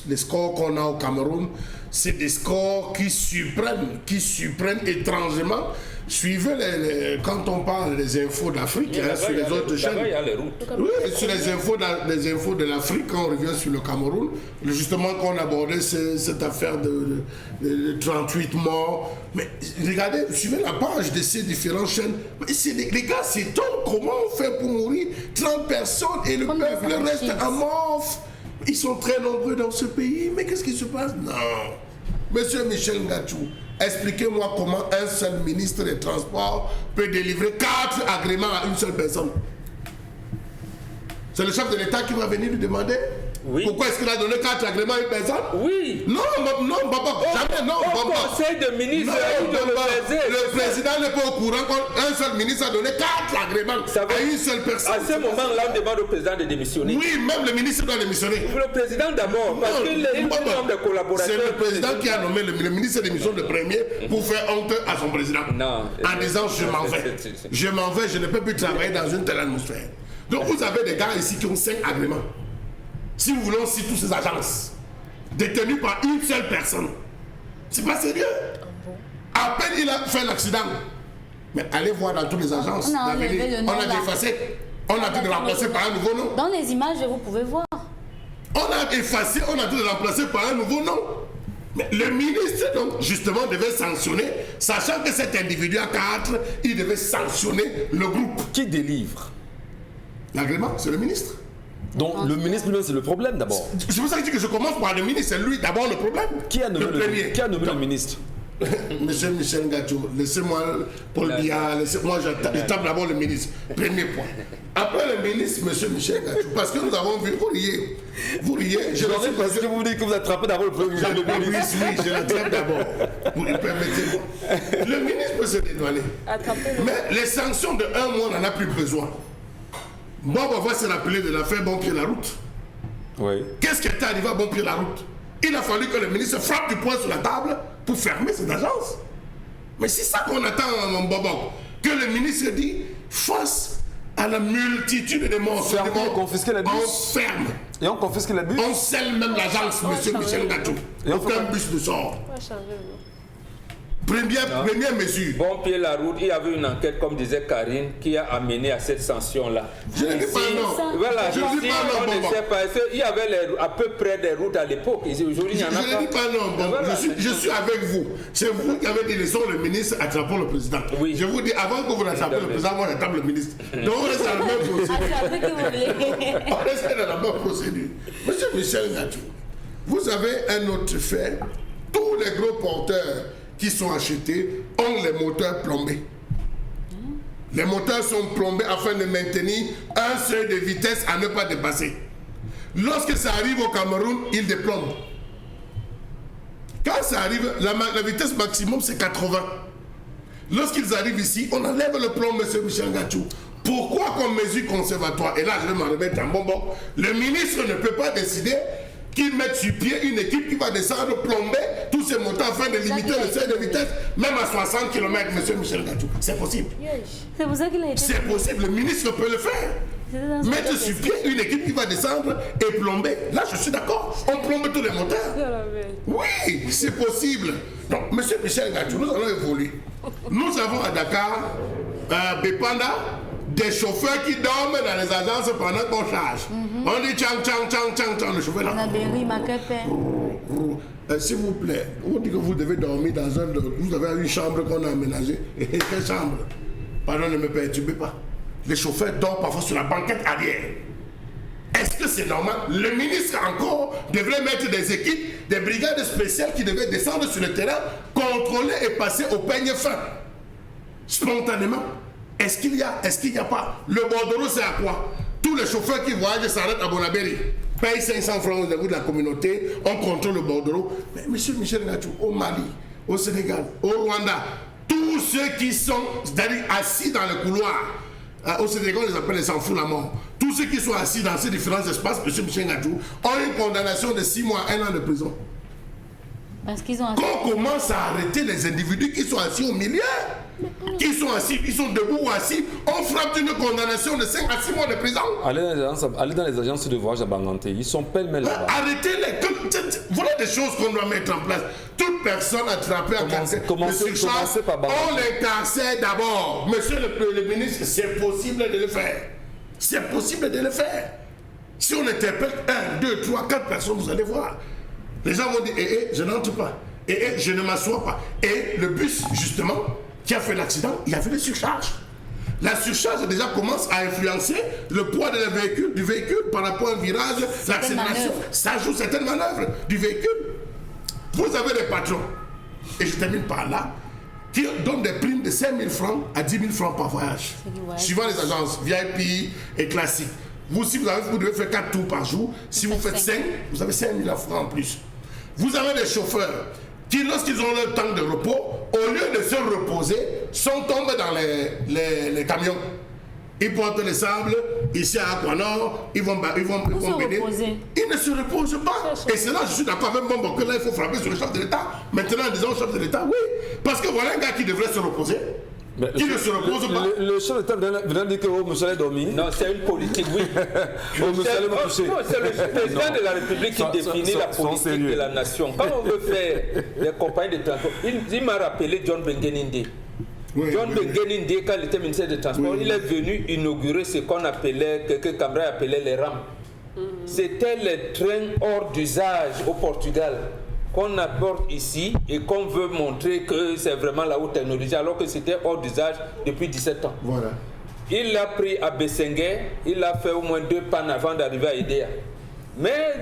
Les scores qu'on a au Cameroun, c'est des scores qui surprennent étrangement. Suivez quand on parle des infos d'Afrique, sur les autres chaînes. Il y a les routes. Oui, sur les infos de l'Afrique, quand on revient sur le Cameroun, justement qu'on abordait cette affaire de 38 morts. Mais regardez, suivez la page de ces différentes chaînes. Mais les gars, c'est tout. Comment on fait pour mourir 30 personnes et le peuple reste amorphe? Ils sont très nombreux dans ce pays. Mais qu'est-ce qui se passe? Non. Monsieur Michel Ngachou, expliquez-moi comment un seul ministre des Transports peut délivrer 4 agréments à une seule personne. C'est le chef de l'État qui va venir lui demander. Oui. Pourquoi est-ce qu'il a donné 4 agréments à une personne? Oui. Non, papa, jamais, non. Au conseil de ministres, le président n'est pas au courant qu'un seul ministre a donné 4 agréments à une seule personne. À ce moment-là, on demande au président de démissionner. Oui, même le ministre doit démissionner. Le président d'abord, parce qu'il est un nombre de collaborateurs. C'est le président qui a nommé le ministre démissionne le premier pour faire honte à son président. Non. En disant je m'en vais. Je m'en vais, je ne peux plus travailler dans une telle atmosphère. Donc vous avez des gars ici qui ont 5 agréments. Si vous voulez aussi toutes ces agences détenues par une seule personne, c'est pas sérieux. À peine il a fait l'accident. Mais allez voir dans toutes les agences. On a effacé. On a dû le remplacer par un nouveau nom. Dans les images, vous pouvez voir. On a effacé, on a dû le remplacer par un nouveau nom. Mais le ministre, donc, justement, devait sanctionner, sachant que cet individu à 4, il devait sanctionner le groupe. Qui délivre? L'agrément, c'est le ministre. Donc le ministre lui-même, c'est le problème d'abord. C'est pour ça que je dis que je commence par le ministre, c'est lui d'abord le problème. Qui a nommé le ministre? Monsieur Michel Ngatou, laissez-moi, Paul Biya, laissez-moi, je tape d'abord le ministre. Premier point. Après le ministre, monsieur Michel Ngatou, parce que nous avons vu, vous riez. Je le sais parce que vous dites que vous attrapez d'abord le premier ministre. Oui, je l'attrape d'abord. Vous le permettez-moi. Le ministre peut se dédouaner. Mais les sanctions de 1 mois, on n'en a plus besoin. Bon, on va se rappeler de l'affaire Bon Pied la Route. Oui. Qu'est-ce qui est arrivé à Bon Pied la Route? Il a fallu que le ministre frappe du poing sur la table pour fermer cette agence. Mais c'est ça qu'on attend, mon bobo. Que le ministre dit, face à la multitude de morts, on confisque les bus. on ferme. Et on confisque les bus. On scelle même l'agence, monsieur Michel Ngatou. Aucun bus ne sort. Première mesure. Bon Pied la Route, il y avait une enquête, comme disait Karine, qui a amené à cette sanction-là. Je ne dis pas non. Voilà, je ne dis pas non, on ne sait pas. Il y avait à peu près des routes à l'époque. Aujourd'hui, il n'y en a pas. Je ne dis pas non. Bon, voilà. je suis avec vous. C'est vous qui avez dit laissons le ministre attrapons le président. Oui. Je vous dis, avant que vous l'attrapez le président, moi j'attrape le ministre. Donc on reste dans la même procédure. On reste dans la même procédure. Monsieur Michel Ngatou, vous avez un autre fait. Tous les gros porteurs qui sont achetés ont les moteurs plombés. Les moteurs sont plombés afin de maintenir un seuil de vitesse à ne pas dépasser. Lorsque ça arrive au Cameroun, ils déplombent. Quand ça arrive, la vitesse maximum c'est 80. Lorsqu'ils arrivent ici, on enlève le plomb, monsieur Michel Ngatou. Pourquoi comme mesure conservatoire? Et là, je vais m'en remettre en bonbon. Le ministre ne peut pas décider qu'il mette sur pied une équipe qui va descendre, plomber tous ces moteurs afin de limiter le seuil de vitesse, même à 60 km, monsieur Michel Ngatou. C'est possible. C'est pour ça qu'il a été... C'est possible, le ministre peut le faire. Mettre sur pied une équipe qui va descendre et plomber. Là, je suis d'accord. On plombe tous les moteurs. Oui, c'est possible. Donc, monsieur Michel Ngatou, nous allons évoluer. Nous avons à Dakar, Bepanda, des chauffeurs qui dorment dans les agences pendant qu'on charge. On dit tchang, tchang, tchang, tchang, tchang, le chauffeur là. S'il vous plaît, on dit que vous devez dormir dans vous avez une chambre qu'on a aménagée. Quelle chambre? Pardon, ne me perturbez pas. Les chauffeurs dorment parfois sur la banquette arrière. Est-ce que c'est normal? Le ministre encore devrait mettre des équipes, des brigades spéciales qui devaient descendre sur le terrain, contrôler et passer au peigne fin. Spontanément. Est-ce qu'il y a pas? Le bordereau, c'est à quoi? Tous les chauffeurs qui voyagent s'arrêtent à Bonabéry, payent 500 francs au niveau de la communauté, on contrôle le bordereau. Mais monsieur Michel Ngatou, au Mali, au Sénégal, au Rwanda, tous ceux qui sont assis dans le couloir, au Sénégal, on les appelle les sans-fous-la-mort. Tous ceux qui sont assis dans ces différents espaces, monsieur Michel Ngatou, ont une condamnation de 6 mois à 1 an de prison. Parce qu'ils ont... Quand on commence à arrêter les individus qui sont assis au milieu, qui sont assis, qui sont debout ou assis, on frappe une condamnation de 5 à 6 mois de prison. Allez dans les agences de voyage à Banganté, ils sont pêle-mêle là-bas. Arrêtez-les. Voilà des choses qu'on doit mettre en place. Toute personne attrapée en cancer de surcharge, on l'incarcère d'abord. Monsieur le ministre, c'est possible de le faire. C'est possible de le faire. Si on interpelle 1, 2, 3, 4 personnes, vous allez voir. Les gens vont dire, je n'entre pas. Je ne m'assois pas. Et le bus, justement, qui a fait l'accident, il y avait des surcharges. La surcharge déjà commence à influencer le poids du véhicule par rapport au virage, l'accélération. Ça joue certaines manœuvres du véhicule. Vous avez des patrons, et je termine par là, qui donnent des primes de 5 000 francs à 10 000 francs par voyage. Suivant les agences VIP et classiques. Vous, si vous devez faire 4 tours par jour, si vous faites 5, vous avez 5 000 francs en plus. Vous avez des chauffeurs qui, lorsqu'ils ont leur temps de repos, au lieu de se reposer, sont tombés dans les camions. Ils portent les sables, ici à Aquanor, ils vont bénir. Ils ne se reposent pas. Et c'est là, je suis d'accord avec Bombo, que là, il faut frapper sur le chef de l'État. Maintenant, disons chef de l'État, oui. Parce que voilà un gars qui devrait se reposer. Qui ne se repose pas. Le chef d'État vient de dire que monsieur allait dormir. Non, c'est une politique, oui. C'est le président de la République qui définit la politique de la nation. Quand on veut faire des compagnies de transport, il m'a rappelé John Bengeninde. John Bengeninde, quand il était ministère des Transports, il est venu inaugurer ce qu'on appelait, que Cambrai appelait les rames. C'était les trains hors d'usage au Portugal. qu'on apporte ici et qu'on veut montrer que c'est vraiment la haute technologie, alors que c'était hors d'usage depuis 17 ans. Voilà. Il l'a pris à Bessengue, il a fait au moins 2 pannes avant d'arriver à Idéa. Mais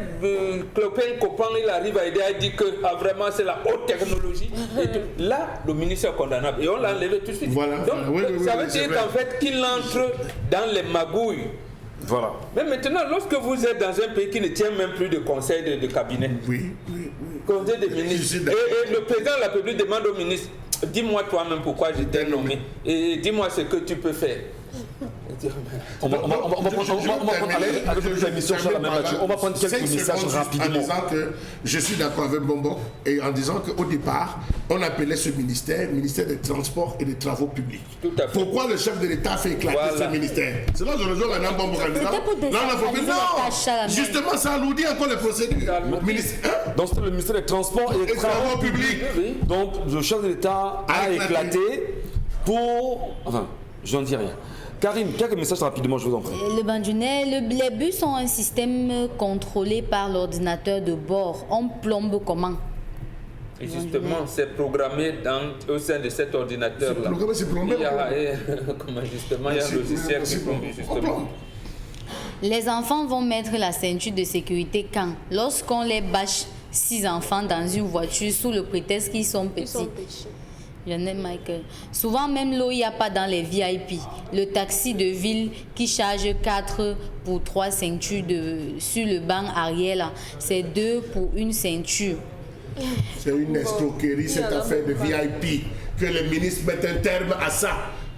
Clopin Copan, il arrive à Idéa, il dit que vraiment c'est la haute technologie. Et là, le ministre est condamnable et on l'a enlevé tout de suite. Voilà. Donc, ça veut dire qu'en fait, qu'il entre dans les magouilles. Voilà. Mais maintenant, lorsque vous êtes dans un pays qui ne tient même plus de conseil de cabinet, conseil des ministres, et le président de la République demande au ministre, dis-moi toi-même pourquoi je t'ai nommé, et dis-moi ce que tu peux faire. On va prendre quelques messages rapidement. En disant que je suis d'accord avec Bombo et en disant qu'au départ, on appelait ce ministère des Transports et des Travaux publics. Tout à fait. Pourquoi le chef de l'État fait éclater ce ministère? C'est là que je rejoins un Bombo en disant justement, ça alourdit encore les procédures. Donc c'était le ministère des Transports et des Travaux publics. Donc le chef de l'État a éclaté pour... Enfin, je n'en dis rien. Karim, quelques messages rapidement, je vous en prie. Le Bandunais, les bus ont un système contrôlé par l'ordinateur de bord. On plombe comment? Et justement, c'est programmé au sein de cet ordinateur-là. C'est plombé. Il y a un logiciel qui plombe justement. Les enfants vont mettre la ceinture de sécurité quand? Lorsqu'on les bâche 6 enfants dans une voiture sous le prétexte qu'ils sont petits. Michael. Souvent même l'eau, il n'y a pas dans les VIP. Le taxi de ville qui charge 4 pour 3 ceintures sur le banc arrière, c'est 2 pour une ceinture. C'est une escroquerie cette affaire de VIP. Que les ministres mettent un terme à ça.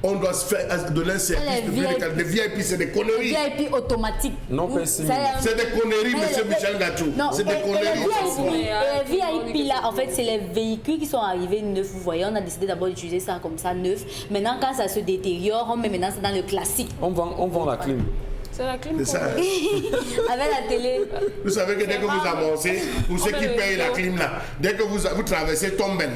On doit se faire donner un service public. Les VIP, c'est des conneries. VIP automatique. Non, c'est des conneries, monsieur Michel Gachou. C'est des conneries. Les VIP, là, en fait, c'est les véhicules qui sont arrivés neufs. Vous voyez, on a décidé d'abord d'utiliser ça comme ça, neuf. Maintenant, quand ça se détériore, on met maintenant ça dans le classique. On vend la clim. C'est la clim. C'est ça. Avec la télé. Vous savez que dès que vous avancez, pour ceux qui payent la clim là, dès que vous traversez Tombel,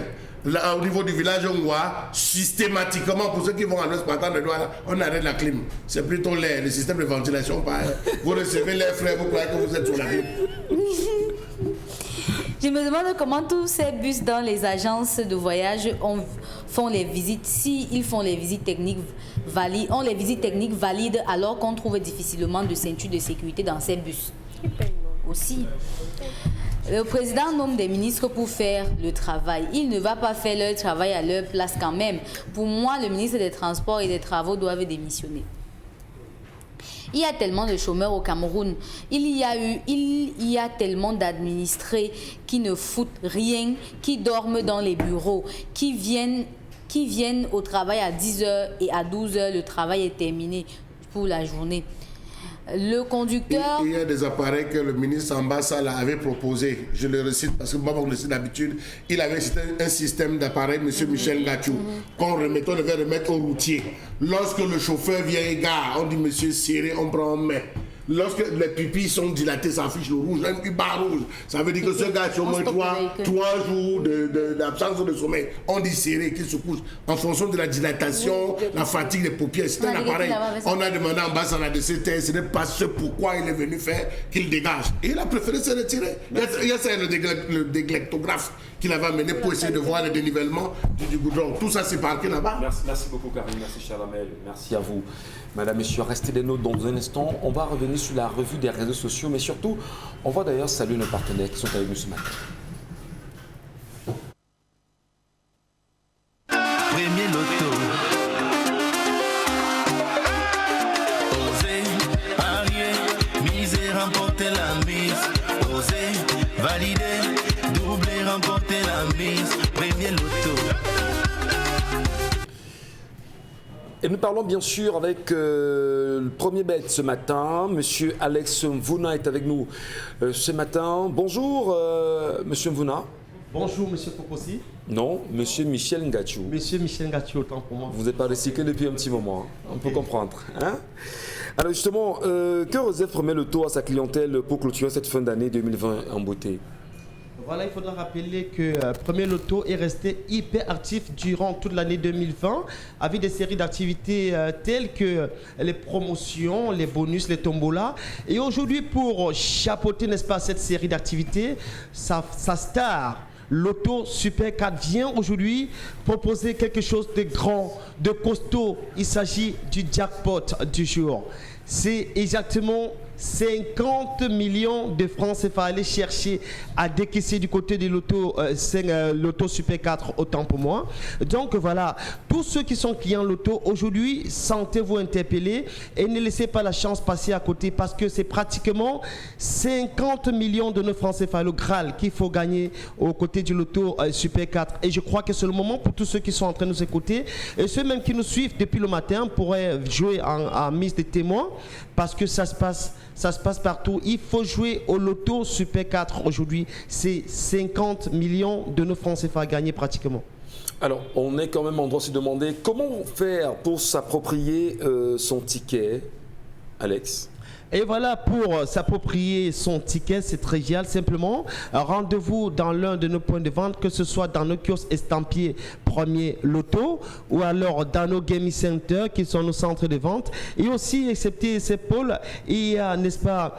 là, au niveau du village, on voit systématiquement, pour ceux qui vont à l'ouest partant de doigts, on arrête la clim. C'est plutôt l'air, le système de ventilation. Vous recevez l'air frais, vous croyez que vous êtes sur la clim. Je me demande comment tous ces bus dans les agences de voyage font les visites. S'ils font les visites techniques valides, alors qu'on trouve difficilement de ceinture de sécurité dans ces bus. Aussi. Le président nomme des ministres pour faire le travail. Il ne va pas faire leur travail à leur place quand même. Pour moi, le ministre des Transports et des Travaux doivent démissionner. Il y a tellement de chômeurs au Cameroun. Il y a tellement d'administrés qui ne foutent rien, qui dorment dans les bureaux, qui viennent au travail à 10h et à 12h, le travail est terminé pour la journée. Le conducteur... Il y a des appareils que le ministre Ambassala avait proposé. Je le recite parce que moi, on le sait d'habitude. Il avait un système d'appareils, M. Michel Gachou, qu'on devait remettre au routier. Lorsque le chauffeur vient et gare, on dit monsieur serré, on prend en main. Lorsque les pupilles sont dilatées, ça affiche le rouge, une barre rouge. Ça veut dire que ce gars a au moins 3 jours d'absence de sommeil. On dit serré, qu'il se couche en fonction de la dilatation, la fatigue des paupières. C'est un appareil. On a demandé à Ambassadeur de se taire, ce n'est pas ce pourquoi il est venu faire qu'il dégage. Et il a préféré se retirer. Il y a ça, le déglectographe qu'il avait amené pour essayer de voir le dénivellement du goudron. Tout ça, c'est parqué là-bas. Merci beaucoup, Karim. Merci, Chalamel. Merci à vous. Madame, Messieurs, restez des notes dans un instant. On va revenir sur la revue des réseaux sociaux, mais surtout, on va d'ailleurs saluer nos partenaires qui sont avec nous ce matin. Premier loto. Oser, parier, miser, remporter la mise. Oser, valider, doubler, remporter la mise. Premier loto. Et nous parlons bien sûr avec le premier bête ce matin. Monsieur Alex Mvuna est avec nous ce matin. Bonjour, monsieur Mvuna. Bonjour, monsieur Poposi. Non, monsieur Michel Ngachou. Monsieur Michel Ngachou, autant pour moi. Vous n'êtes pas recyclé depuis un petit moment, hein. On peut comprendre. Hein? Alors justement, que réserve Premier Loto à sa clientèle pour clôturer cette fin d'année 2020 en beauté? Voilà, il faudra rappeler que Premier Loto est resté hyper actif durant toute l'année 2020 avec des séries d'activités telles que les promotions, les bonus, les tombolas. Et aujourd'hui, pour chapeauter, n'est-ce pas, cette série d'activités, sa star, Loto Super 4 vient aujourd'hui proposer quelque chose de grand, de costaud. Il s'agit du jackpot du jour. C'est exactement 50 millions de francs CFA aller chercher à décaisser du côté de Loto Super 4, autant pour moi. Donc voilà, tous ceux qui sont clients Loto aujourd'hui, sentez-vous interpellés et ne laissez pas la chance passer à côté parce que c'est pratiquement 50 millions de nos francs CFA, le Graal qu'il faut gagner aux côtés du Loto Super 4. Et je crois que c'est le moment pour tous ceux qui sont en train de nous écouter et ceux même qui nous suivent depuis le matin pourraient jouer en mise de témoins parce que ça se passe partout. Il faut jouer au Loto Super 4 aujourd'hui. C'est 50 millions de nos francs CFA à gagner pratiquement. Alors, on est quand même en droit de se demander comment faire pour s'approprier son ticket, Alex. Et voilà, pour s'approprier son ticket, c'est trivial. Simplement, rendez-vous dans l'un de nos points de vente, que ce soit dans nos kiosques estampillés Premier Loto ou alors dans nos gaming centers qui sont nos centres de vente. Et aussi, excepté ces pôles, il y a, n'est-ce pas,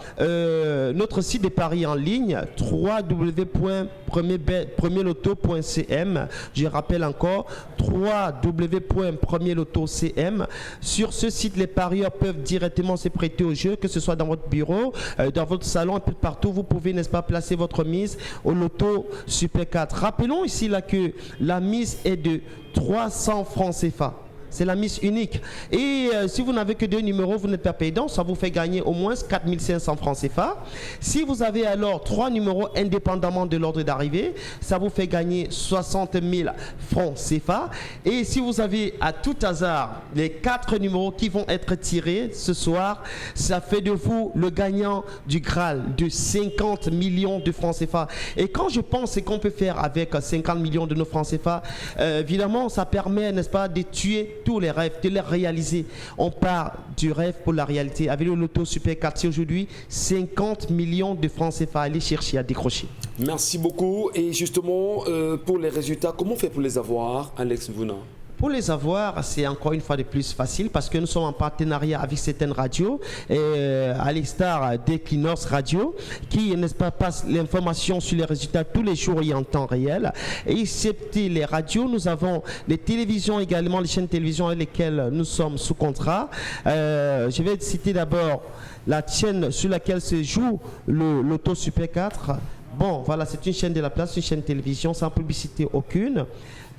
notre site de paris en ligne, www.premierloto.cm. Je rappelle encore, www.premierloto.cm. Sur ce site, les parieurs peuvent directement se prêter au jeu, que ce soit dans votre bureau, dans votre salon, un peu partout, vous pouvez, n'est-ce pas, placer votre mise au Loto Super 4. Rappelons ici là que la mise est de 300 francs CFA. C'est la mise unique. Et si vous n'avez que 2 numéros, vous n'êtes pas payant. Ça vous fait gagner au moins 4500 francs CFA. Si vous avez alors 3 numéros indépendamment de l'ordre d'arrivée, ça vous fait gagner 60 000 francs CFA. Et si vous avez à tout hasard les 4 numéros qui vont être tirés ce soir, ça fait de vous le gagnant du Graal de 50 millions de francs CFA. Et quand je pense ce qu'on peut faire avec 50 millions de nos francs CFA, évidemment, ça permet, n'est-ce pas, de tuer tous les rêves, de les réaliser. On part du rêve pour la réalité. Avec le Loto Super 4, aujourd'hui, 50 millions de francs CFA à aller chercher à décrocher. Merci beaucoup. Et justement, pour les résultats, comment on fait pour les avoir, Alex Mvuna? Pour les avoir, c'est encore une fois de plus facile parce que nous sommes en partenariat avec certaines radios, à l'extérieur d'Equinox Radio, qui, n'est-ce pas, passe l'information sur les résultats tous les jours et en temps réel. Et excepté les radios, nous avons les télévisions également, les chaînes de télévision avec lesquelles nous sommes sous contrat. Je vais citer d'abord la chaîne sur laquelle se joue le Loto Super 4. Bon, voilà, c'est une chaîne de la place, une chaîne de télévision sans publicité aucune.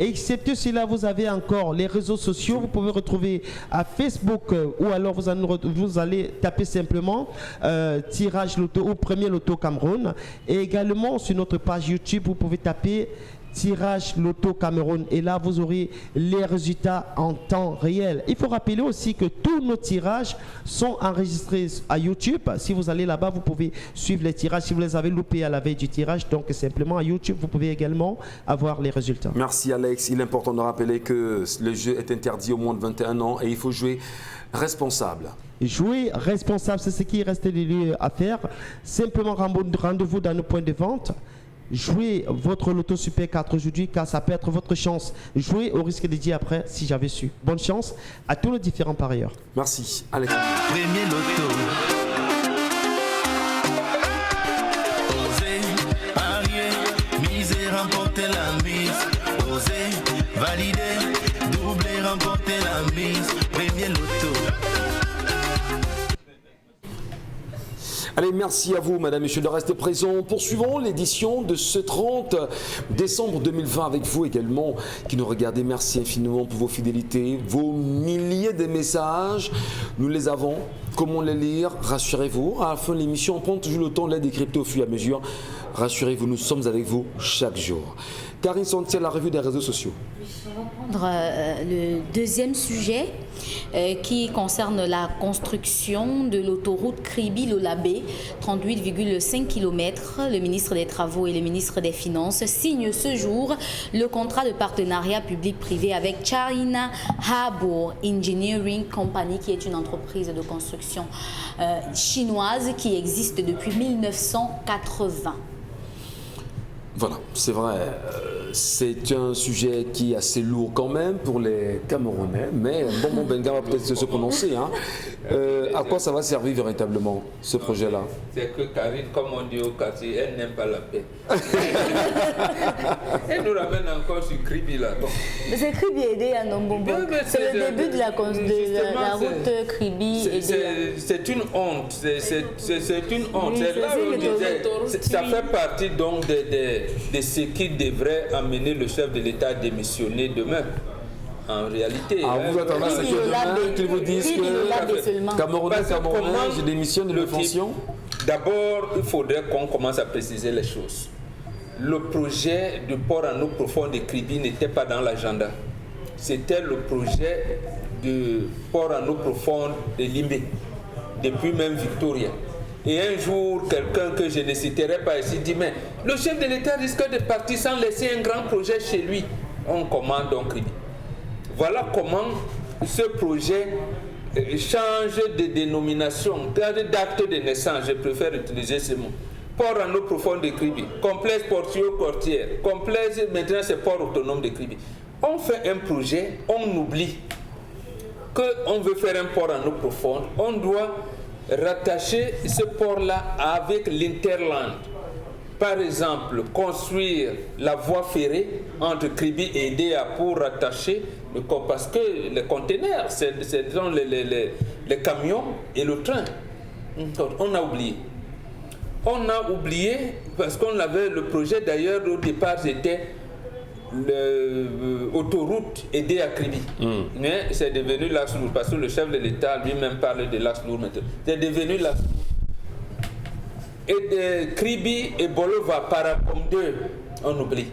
Excepté cela, vous avez encore les réseaux sociaux. Vous pouvez retrouver à Facebook ou alors vous allez taper simplement tirage Loto ou Premier Loto Cameroun. Et également sur notre page YouTube, vous pouvez taper tirage Loto Cameroun et là vous aurez les résultats en temps réel. Il faut rappeler aussi que tous nos tirages sont enregistrés à YouTube. Si vous allez là-bas, vous pouvez suivre les tirages si vous les avez loupés à la veille du tirage. Donc simplement à YouTube, vous pouvez également avoir les résultats. Merci Alex. Il est important de rappeler que le jeu est interdit au moins de 21 ans et il faut jouer responsable. Jouer responsable, c'est ce qui reste à faire. Simplement rendez-vous dans nos points de vente. Jouez votre Loto Super 4 aujourd'hui car ça peut être votre chance. Jouez au risque de dire après si j'avais su. Bonne chance à tous les différents parieurs. Merci Alex. Premier Loto. Osez, parier, miser, remporter la mise. Osez, valider, doubler, remporter la mise. Premier Loto. Allez, merci à vous, madame, messieurs, de rester présents. Poursuivons l'édition de ce 30 décembre 2020 avec vous également qui nous regardez. Merci infiniment pour vos fidélités, vos milliers de messages. Nous les avons. Comment les lire? Rassurez-vous, à la fin de l'émission, on prend toujours le temps de les décrypter au fur et à mesure. Rassurez-vous, nous sommes avec vous chaque jour. Karine Santier, la revue des réseaux sociaux. On va prendre le deuxième sujet qui concerne la construction de l'autoroute Kribi-Lolabé, 38,5 km. Le ministre des Travaux et le ministre des Finances signent ce jour le contrat de partenariat public-privé avec China Harbour Engineering Company, qui est une entreprise de construction chinoise qui existe depuis 1980. Voilà, c'est vrai. C'est un sujet qui est assez lourd quand même pour les Camerounais, mais bon, Benga va peut-être se prononcer. Hein. À quoi ça va servir véritablement, ce projet-là? C'est que Karine, comme on dit au quartier, elle n'aime pas la paix. Elle nous ramène encore sur Kribi là. Bon. Mais c'est Kribi aidé à Nombombo. C'est le début de la route Kribi aidé. C'est une honte. C'est une honte. Oui, c'est là où on disait, ça fait partie donc de ce qui devrait amener le chef de l'État à démissionner demain. En réalité. Vous attendez à ce que demain, qu'ils vous disent que Camerounais, je démissionne de la fonction? D'abord, il faudrait qu'on commence à préciser les choses. Le projet de port en eau profonde de Kribi n'était pas dans l'agenda. C'était le projet de port en eau profonde de Limbe, depuis même Victoria. Et un jour, quelqu'un que je ne citerai pas ici dit, mais le chef de l'État risque de partir sans laisser un grand projet chez lui. On commande donc Kribi. Voilà comment ce projet change de dénomination, d'acte de naissance, je préfère utiliser ce mot. Port en eau profonde de Kribi, complexe portuaire-côtière, complexe, maintenant c'est port autonome de Kribi. On fait un projet, on oublie qu'on veut faire un port en eau profonde, on doit rattacher ce port-là avec l'Interland. Par exemple, construire la voie ferrée entre Kribi et Edea pour rattacher, parce que les conteneurs, c'est les camions et le train. On a oublié. On a oublié parce qu'on avait le projet d'ailleurs au départ c'était l'autoroute Edea Kribi. Mais c'est devenu l'axe lourd parce que le chef de l'État lui-même parle de l'axe lourd maintenant. C'est devenu l'axe lourd. Et de Kribi et Bolova Paracom 2, on oublie.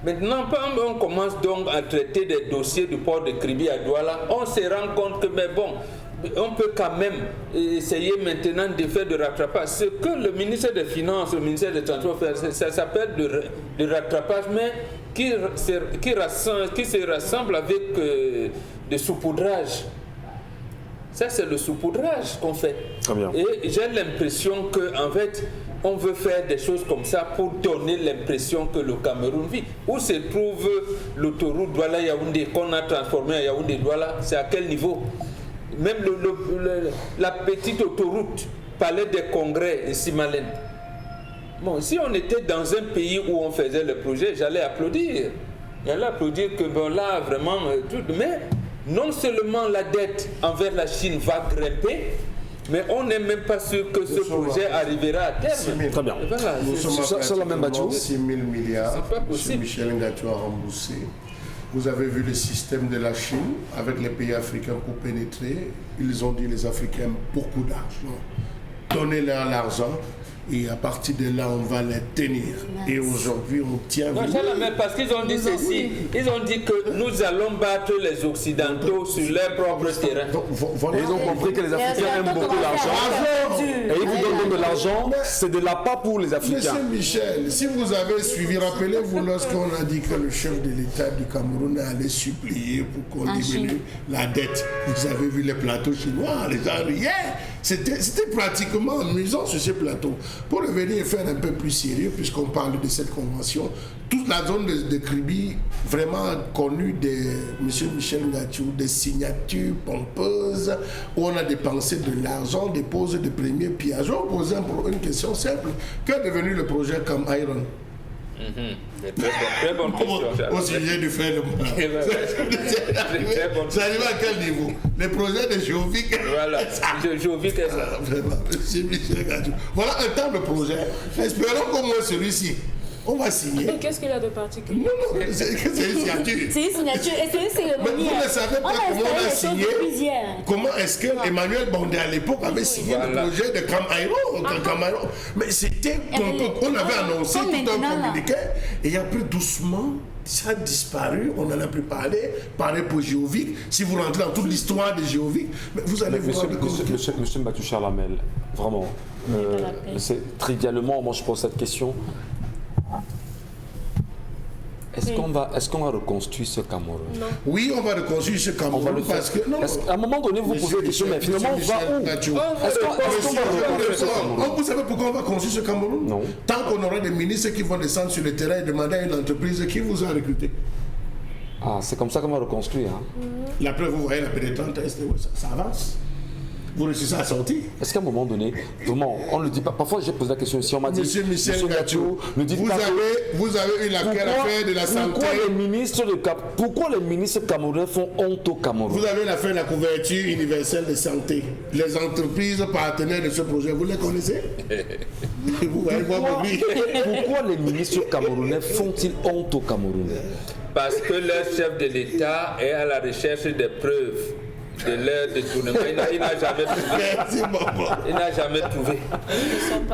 Maintenant, quand on commence donc à traiter des dossiers du port de Kribi à Douala, on se rend compte que, mais bon, on peut quand même essayer maintenant de faire de rattrapage. Ce que le ministère des Finances, le ministère des Transports fait, ça s'appelle de rattrapage, mais qui se rassemble avec des saupoudrages. Ça, c'est le saupoudrage qu'on fait. Très bien. Et j'ai l'impression qu'en fait, on veut faire des choses comme ça pour donner l'impression que le Cameroun vit. Où se trouve l'autoroute Douala-Yaoundé qu'on a transformée à Yaoundé-Douala? C'est à quel niveau? Même la petite autoroute, Palais des Congrès et Simalène. Bon, si on était dans un pays où on faisait le projet, j'allais applaudir. J'allais applaudir que bon là, vraiment, tout. Mais non seulement la dette envers la Chine va grimper, mais on n'est même pas sûr que ce projet arrivera à terme. Très bien. Voilà, Nous sommes sur la même bateau. 6 000 milliards. C'est pas possible. Michel Ngatou a remboursé. Vous avez vu le système de la Chine avec les pays africains pour pénétrer. Ils ont dit les Africains beaucoup d'argent. Donnez-leur l'argent. Et à partir de là, on va les tenir. Et aujourd'hui, on tient. Non, parce qu'ils ont dit ceci. Ils ont dit que nous allons battre les Occidentaux sur leur propre terrain. Voilà. Et ils ont compris que les Africains aiment beaucoup l'argent. Et ils vous donnent de l'argent, c'est de la part pour les Africains. Monsieur Michel, si vous avez suivi, rappelez-vous lorsqu'on a dit que le chef de l'État du Cameroun allait supplier pour qu'on diminue la dette. Vous avez vu les plateaux chinois, les gens riaient. C'était pratiquement amusant sur ces plateaux. Pour revenir et faire un peu plus sérieux, puisqu'on parle de cette convention, toute la zone de Kribi, vraiment connue de M. Michel Ngatou, des signatures pompeuses, où on a dépensé de l'argent, dépose de premiers pillages. Je vais vous poser une question simple. Qu'est devenu le projet Cam Iron? Très bonne question. Au sujet du frère de Moula. Ça arrive à quel niveau? Les projets de Jovic. Voilà, Jovic est ça. Vraiment, monsieur Michel Ngatou. Voilà un tas de projets. Espérons qu'au moins celui-ci, on va signer. Et qu'est-ce qu'il a de particulier? Non, c'est une signature. C'est une signature et c'est une cérémonie. Mais vous ne savez pas comment on a signé. Comment est-ce que Emmanuel Bondé à l'époque avait signé le projet de Cam Iron? Mais c'était on avait annoncé tout un communiqué et après doucement ça a disparu, on n'en a plus parlé. Pareil pour Géovic. Si vous rentrez dans toute l'histoire de Géovic, vous allez voir. Monsieur Mbatou Charlamel, vraiment, trivialement, moi je pose cette question. Est-ce qu'on va reconstruire ce Cameroun? Non. Oui, on va reconstruire ce Cameroun parce que... Non, à un moment donné, vous posez la question, mais finalement, on va où? Est-ce qu'on va reconstruire ce Cameroun? Vous savez pourquoi on va construire ce Cameroun? Non. Tant qu'on aura des ministres qui vont descendre sur le terrain et demander à une entreprise qui vous a recruté. Ah, c'est comme ça qu'on va reconstruire. Hein? La preuve, vous voyez la pénétrante, ça avance. Vous réussissez à sortir. Est-ce qu'à un moment donné, vraiment, on ne le dit pas. Parfois, j'ai posé la question ici, on m'a dit. Monsieur Michel Gacho, vous avez eu l'affaire de la santé. Pourquoi les ministres camerounais font honte au Cameroun? Vous avez l'affaire de la couverture universelle de santé. Les entreprises partenaires de ce projet, vous les connaissez? Vous voyez Pourquoi les ministres camerounais font-ils honte aux Camerounais? Parce que leur chef de l'État est à la recherche des preuves de leur détournement. Il n'a jamais trouvé. Il n'a jamais trouvé.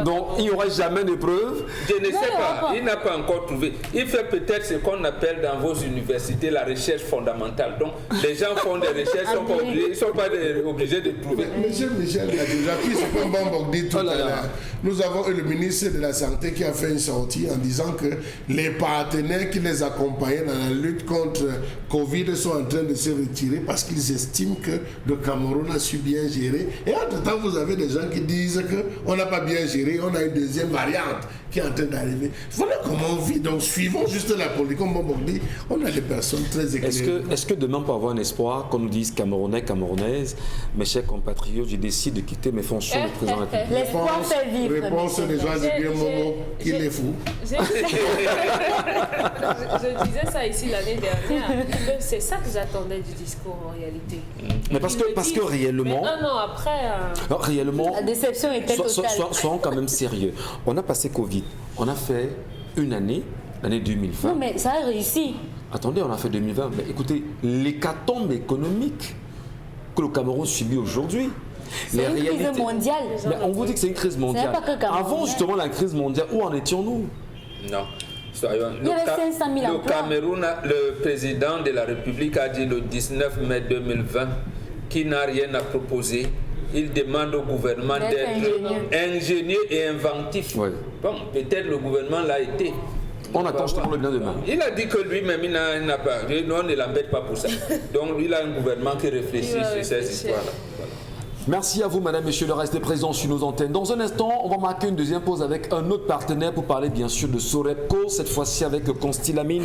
Donc, il n'y aura jamais de preuves? Je ne sais pas. Il n'a pas encore trouvé. Il fait peut-être ce qu'on appelle dans vos universités la recherche fondamentale. Donc, les gens font des recherches, ils ne sont pas obligés de trouver. Monsieur Michel l'a déjà pris, c'est comme Bambok dit tout à l'heure. Nous avons eu le ministre de la Santé qui a fait une sortie en disant que les partenaires qui les accompagnaient dans la lutte contre Covid sont en train de se retirer parce qu'ils estiment que le Cameroun a su bien gérer. Et entre-temps, vous avez des gens qui disent qu'on n'a pas bien géré, on a une deuxième variante qui est en train d'arriver. Voilà comment on vit. Donc, suivons juste la politique. Comme Bambok dit, on a des personnes très éclairées. Est-ce que demain, on peut avoir un espoir qu'on nous dise Camerounais, Camerounaises, mes chers compatriotes, je décide de quitter mes fonctions de président de la République? L'espoir fait vivre. Réponse des gens de bien Momo, qu'il est fou. Je disais ça ici l'année dernière. C'est ça que j'attendais du discours en réalité. Mais parce que réellement... Mais un an après... réellement... La déception était totale. Soyons quand même sérieux. On a passé Covid. On a fait une année, l'année 2020. Non, mais ça a réussi. Attendez, on a fait 2020. Mais écoutez, l'hécatombe économique que le Cameroun subit aujourd'hui... C'est une crise mondiale. Mais on vous dit que c'est une crise mondiale. Pas que avant justement la crise mondiale, où en étions-nous? Non. Il y avait 500 000 le Cameroun, le président de la République a dit le 19 mai 2020 qu'il n'a rien à proposer. Il demande au gouvernement d'être ingénieux et inventif. Ouais. Bon, peut-être le gouvernement l'a été. On attend justement le bien demain. Il a dit que lui-même, il n'a pas. On ne l'embête pas pour ça. Donc, il a un gouvernement qui réfléchit sur ces histoires-là. Voilà. Merci à vous, madame, messieurs, de rester présents sur nos antennes. Dans un instant, on va marquer une deuxième pause avec un autre partenaire pour parler bien sûr de Sorepco, cette fois-ci avec Constellamine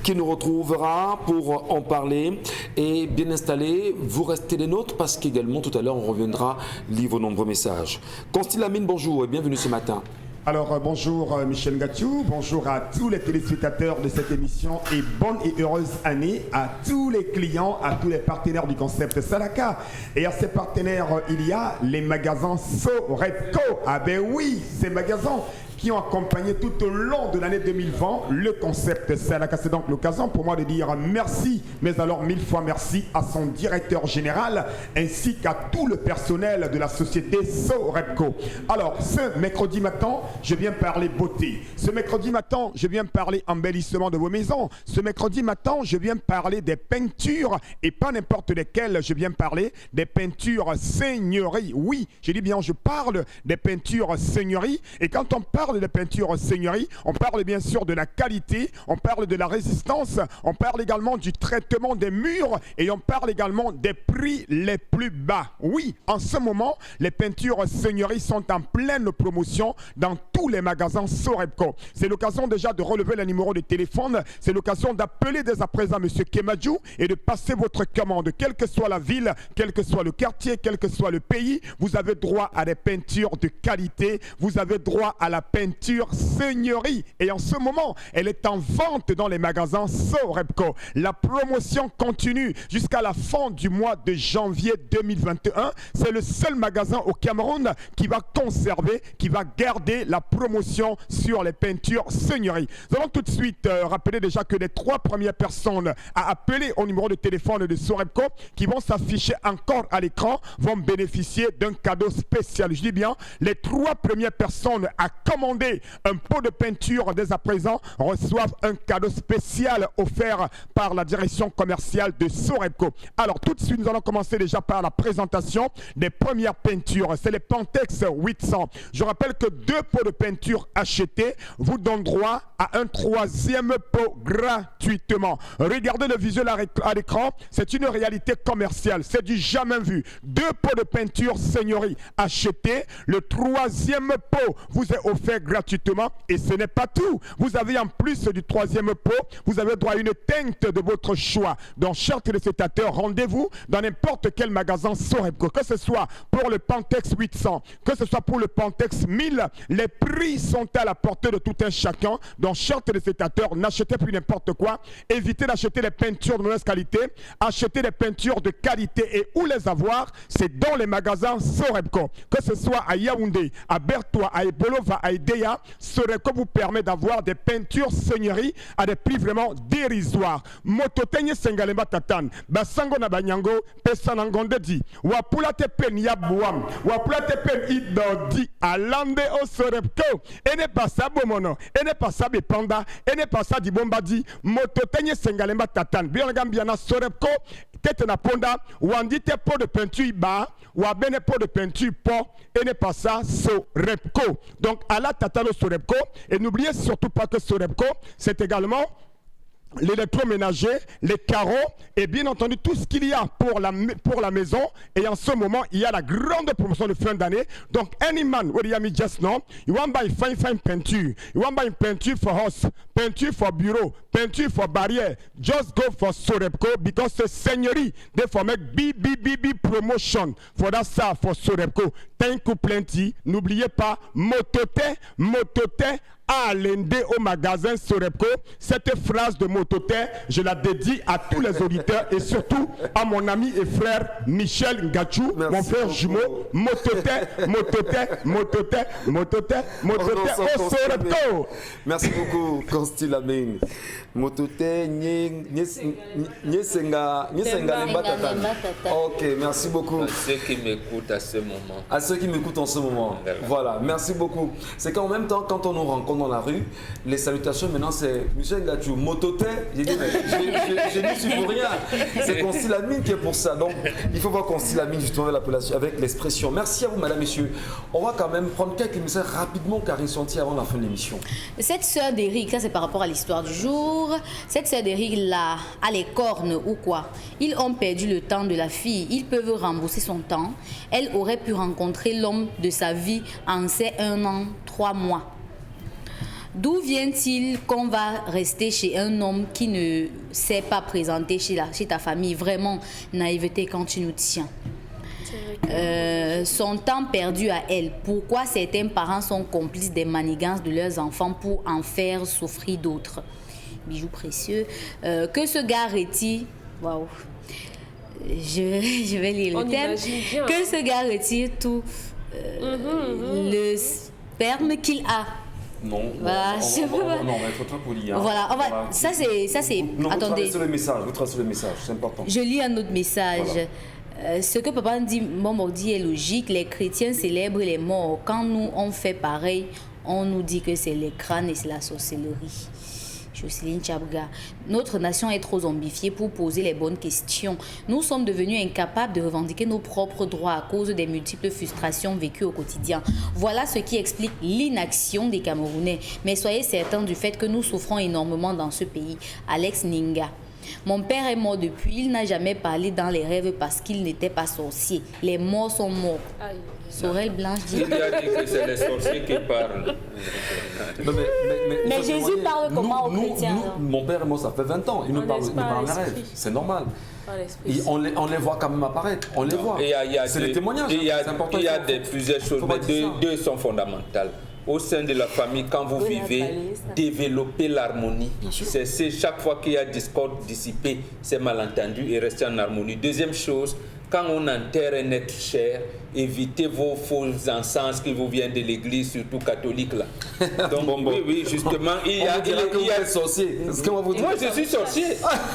qui nous retrouvera pour en parler. Et bien installé, vous restez les nôtres parce qu'également tout à l'heure, on reviendra lire vos nombreux messages. Constellamine, bonjour et bienvenue ce matin. Alors bonjour Michel Gacho, bonjour à tous les téléspectateurs de cette émission et bonne et heureuse année à tous les clients, à tous les partenaires du concept Salaka. Et à ces partenaires, il y a les magasins Sorepco. Ah ben oui, ces magasins qui ont accompagné tout au long de l'année 2020 le concept Salaka. C'est donc l'occasion pour moi de dire merci, mais alors 1000 fois merci à son directeur général ainsi qu'à tout le personnel de la société Sorepco. Alors, ce mercredi matin, je viens parler beauté. Ce mercredi matin, je viens parler embellissement de vos maisons. Ce mercredi matin, je viens parler des peintures et pas n'importe lesquelles. Je viens parler des peintures seigneurie. Oui, je dis bien, je parle des peintures seigneurie. Et quand on parle de peintures seigneurie, on parle bien sûr de la qualité, on parle de la résistance, on parle également du traitement des murs et on parle également des prix les plus bas. Oui, en ce moment, les peintures seigneurie sont en pleine promotion dans tous les magasins Sorepco. C'est l'occasion déjà de relever le numéro de téléphone, c'est l'occasion d'appeler dès à présent M. Kemadjou et de passer votre commande. Quelle que soit la ville, quel que soit le quartier, quel que soit le pays, vous avez droit à des peintures de qualité, vous avez droit à la peinture seigneurie. Et en ce moment, elle est en vente dans les magasins Sorepco. La promotion continue jusqu'à la fin du mois de janvier 2021. C'est le seul magasin au Cameroun qui va conserver, qui va garder la promotion sur les peintures seigneurie. Nous allons tout de suite rappeler déjà que les 3 premières personnes à appeler au numéro de téléphone de Sorepco qui vont s'afficher encore à l'écran vont bénéficier d'un cadeau spécial. Je dis bien, les 3 premières personnes à commander commandez un pot de peinture dès à présent reçoivent un cadeau spécial offert par la direction commerciale de Sorebco. Alors tout de suite, nous allons commencer déjà par la présentation des premières peintures. C'est les Pentex 800. Je rappelle que 2 pots de peinture achetés vous donnent droit à un 3e pot gratuitement. Regardez le visuel à l'écran, c'est une réalité commerciale, c'est du jamais vu. 2 pots de peinture Seigneurie achetés, le 3e pot vous est offert gratuitement et ce n'est pas tout. Vous avez en plus du 3e pot, vous avez droit à une teinte de votre choix. Donc chers téléspectateurs, rendez-vous dans n'importe quel magasin Sorebco, que ce soit pour le Pentex 800, que ce soit pour le Pentex 1000, les prix sont à la portée de tout un chacun. Donc chers téléspectateurs, n'achetez plus n'importe quoi, évitez d'acheter les peintures de mauvaise qualité, achetez des peintures de qualité et où les avoir, c'est dans les magasins Sorebco. Que ce soit à Yaoundé, à Bertois, à Ebolova, à Ideya, Sorebco vous permet d'avoir des peintures seigneurie à des prix vraiment dérisoires. Mototenye sengalemba tatan, basango na banyango, pesanangonde di, wapula te pen yabuam, wapula te pen idodi, alande au Sorebco, ene pasa bomono, ene pasa bepanda, ene pasa di bombadi, mototenye sengalemba tatan, biana Sorebco, tete na ponda, wandi te pot de peinture ba, wabene pot de peinture po, ene pasa Sorebco. Donc à la tatano Sorebco, et n'oubliez surtout pas que Sorebco, c'est également l'électroménager, les carreaux et bien entendu tout ce qu'il y a pour la maison. Et en ce moment, il y a la grande promotion de fin d'année. Donc, any man, what you just know, you want buy fine peinture, you want buy peinture for house, peinture for bureau, peinture for barrière, just go for Sorebco because the seigneurie, they for make big promotion for that stuff for Sorebco. Thank you plenty. N'oubliez pas, motote, allez au magasin Sorebco. Cette phrase de Motote, je la dédie à tous les auditeurs et surtout à mon ami et frère Michel Ngachou, mon frère jumeau. Motote au Sorebco. Merci beaucoup, Consti Lamine. Motote, Nyesenga Lembatata. Ok, merci beaucoup. À ceux qui m'écoutent à ce moment. À ceux qui m'écoutent en ce moment. Voilà, merci beaucoup. C'est qu'en même temps, quand on nous rencontre dans la rue, les salutations maintenant c'est Michel Ngachou, Motote. J'ai dit, je n'y suis pour rien. C'est Consti Lamine qui est pour ça. Donc, il faut voir Consti Lamine justement avec l'expression. Merci à vous, madame, messieurs. On va quand même prendre quelques messages rapidement, Karine Santi, avant la fin de l'émission. Cette sœur d'Éric, ça c'est par rapport à l'histoire du jour. Cette sœur d'Éric là, a les cornes ou quoi? Ils ont perdu le temps de la fille. Ils peuvent rembourser son temps. Elle aurait pu rencontrer l'homme de sa vie en ces 1 an, 3 mois. D'où vient-il qu'on va rester chez un homme qui ne s'est pas présenté chez ta famille? Vraiment, naïveté quand tu nous tiens. Son temps perdu à elle. Pourquoi certains parents sont complices des manigances de leurs enfants pour en faire souffrir d'autres? Bijoux précieux. Que ce gars retire... Waouh. Je vais lire le thème. Que ce gars retire tout le sperme qu'il a. Non, voilà, on va être très poli. Hein. Voilà, ça c'est. Non, attendez. vous tracez le message, c'est important. Je lis un autre message. Voilà. Ce que papa dit, maman dit est logique. Les chrétiens célèbrent les morts. Quand nous on fait pareil, on nous dit que c'est les crânes et c'est la sorcellerie. Jocelyne Chabga. Notre nation est trop zombifiée pour poser les bonnes questions. Nous sommes devenus incapables de revendiquer nos propres droits à cause des multiples frustrations vécues au quotidien. Voilà ce qui explique l'inaction des Camerounais. Mais soyez certains du fait que nous souffrons énormément dans ce pays. Alex Ninga. Mon père est mort depuis. Il n'a jamais parlé dans les rêves parce qu'il n'était pas sorcier. Les morts sont morts. Sorel Blanche dit... Il a dit que c'est les sorciers qui parlent. Non, mais Jésus parle comment aux chrétiens? Mon père est mort, ça fait 20 ans. Il nous parle en rêve. C'est normal. Et on les voit quand même apparaître. On les voit. C'est les témoignages. Il y a plusieurs choses, mais deux sont fondamentales. Au sein de la famille, quand vous vivez, développer l'harmonie. C'est chaque fois qu'il y a discorde, dissiper ces malentendus et rester en harmonie. Deuxième chose, quand on enterre un être cher, éviter vos faux encens qui vous viennent de l'église, surtout catholique là. Donc oui, justement, il y a sorcier. Moi je suis sorcier.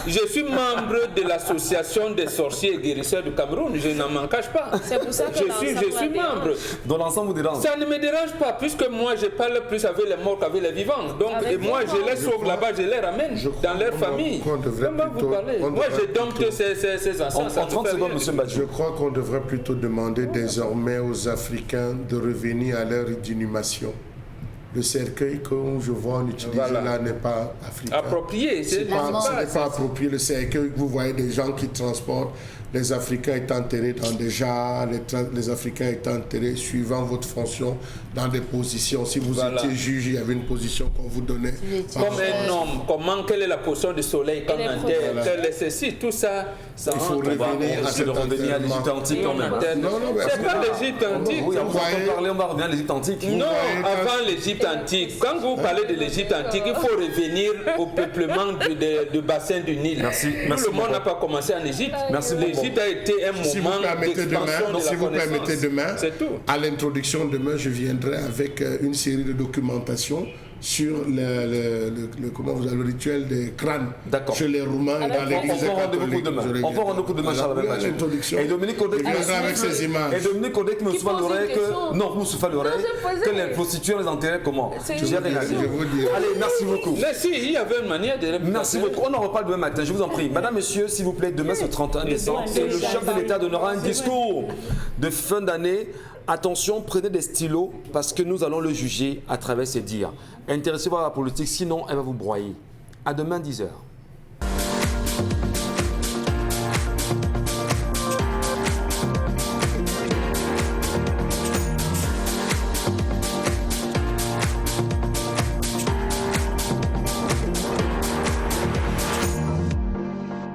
Je suis membre de l'association des sorciers et guérisseurs du Cameroun. Je n'en m'en cache pas. C'est pour ça que je suis membre. Dans l'ensemble vous dérange. Ça ne me dérange pas, puisque moi je parle plus avec les morts qu'avec les vivants. Donc moi je les sauve là-bas, je les ramène dans leur famille. Comment vous parlez? Moi je dompte ces encens. En 30 secondes, monsieur Mbadji. Je crois qu'on devrait plutôt demander désormais aux Africains de revenir à leur inhumation. Le cercueil que je vois en utiliser là n'est pas africain. Approprié, ce n'est pas approprié. Le cercueil, vous voyez des gens qui transportent, les Africains étant enterrés dans des jarres, les Africains étant enterrés suivant votre fonction dans des positions. Si vous étiez juge, il y avait une position qu'on vous donnait. Comme un homme, quelle est la position du soleil comme enterre, ceci, tout ça. Il faut revenir à l'Égypte antique quand même. C'est pas l'Égypte antique. Oui, on va revenir à l'Égypte antique. Non, avant l'Égypte antique. Quand vous parlez de l'Égypte antique, il faut revenir au peuplement du bassin du Nil. Merci. Tout le monde n'a pas commencé en Égypte. L'Égypte a été un moment d'expansion de la si vous permettez demain, tout. À l'introduction demain, je viendrai avec une série de documentation sur le rituel des crânes chez les Roumains et dans l'église catholique. On va rendez-vous demain, Charles. Et Dominique Odek me souffle l'oreille que... Non, vous me soufflez l'oreille que les prostituées les enterraient comment? J'ai rien à dire. Allez, merci beaucoup. Si, il y avait une manière de... Merci beaucoup. On en reparle demain matin, je vous en prie. Madame, monsieur, s'il vous plaît, demain ce 31 décembre, le chef de l'État donnera un discours de fin d'année. Attention, prenez des stylos parce que nous allons le juger à travers ses dires. Intéressez-vous à la politique, sinon elle va vous broyer. À demain 10h.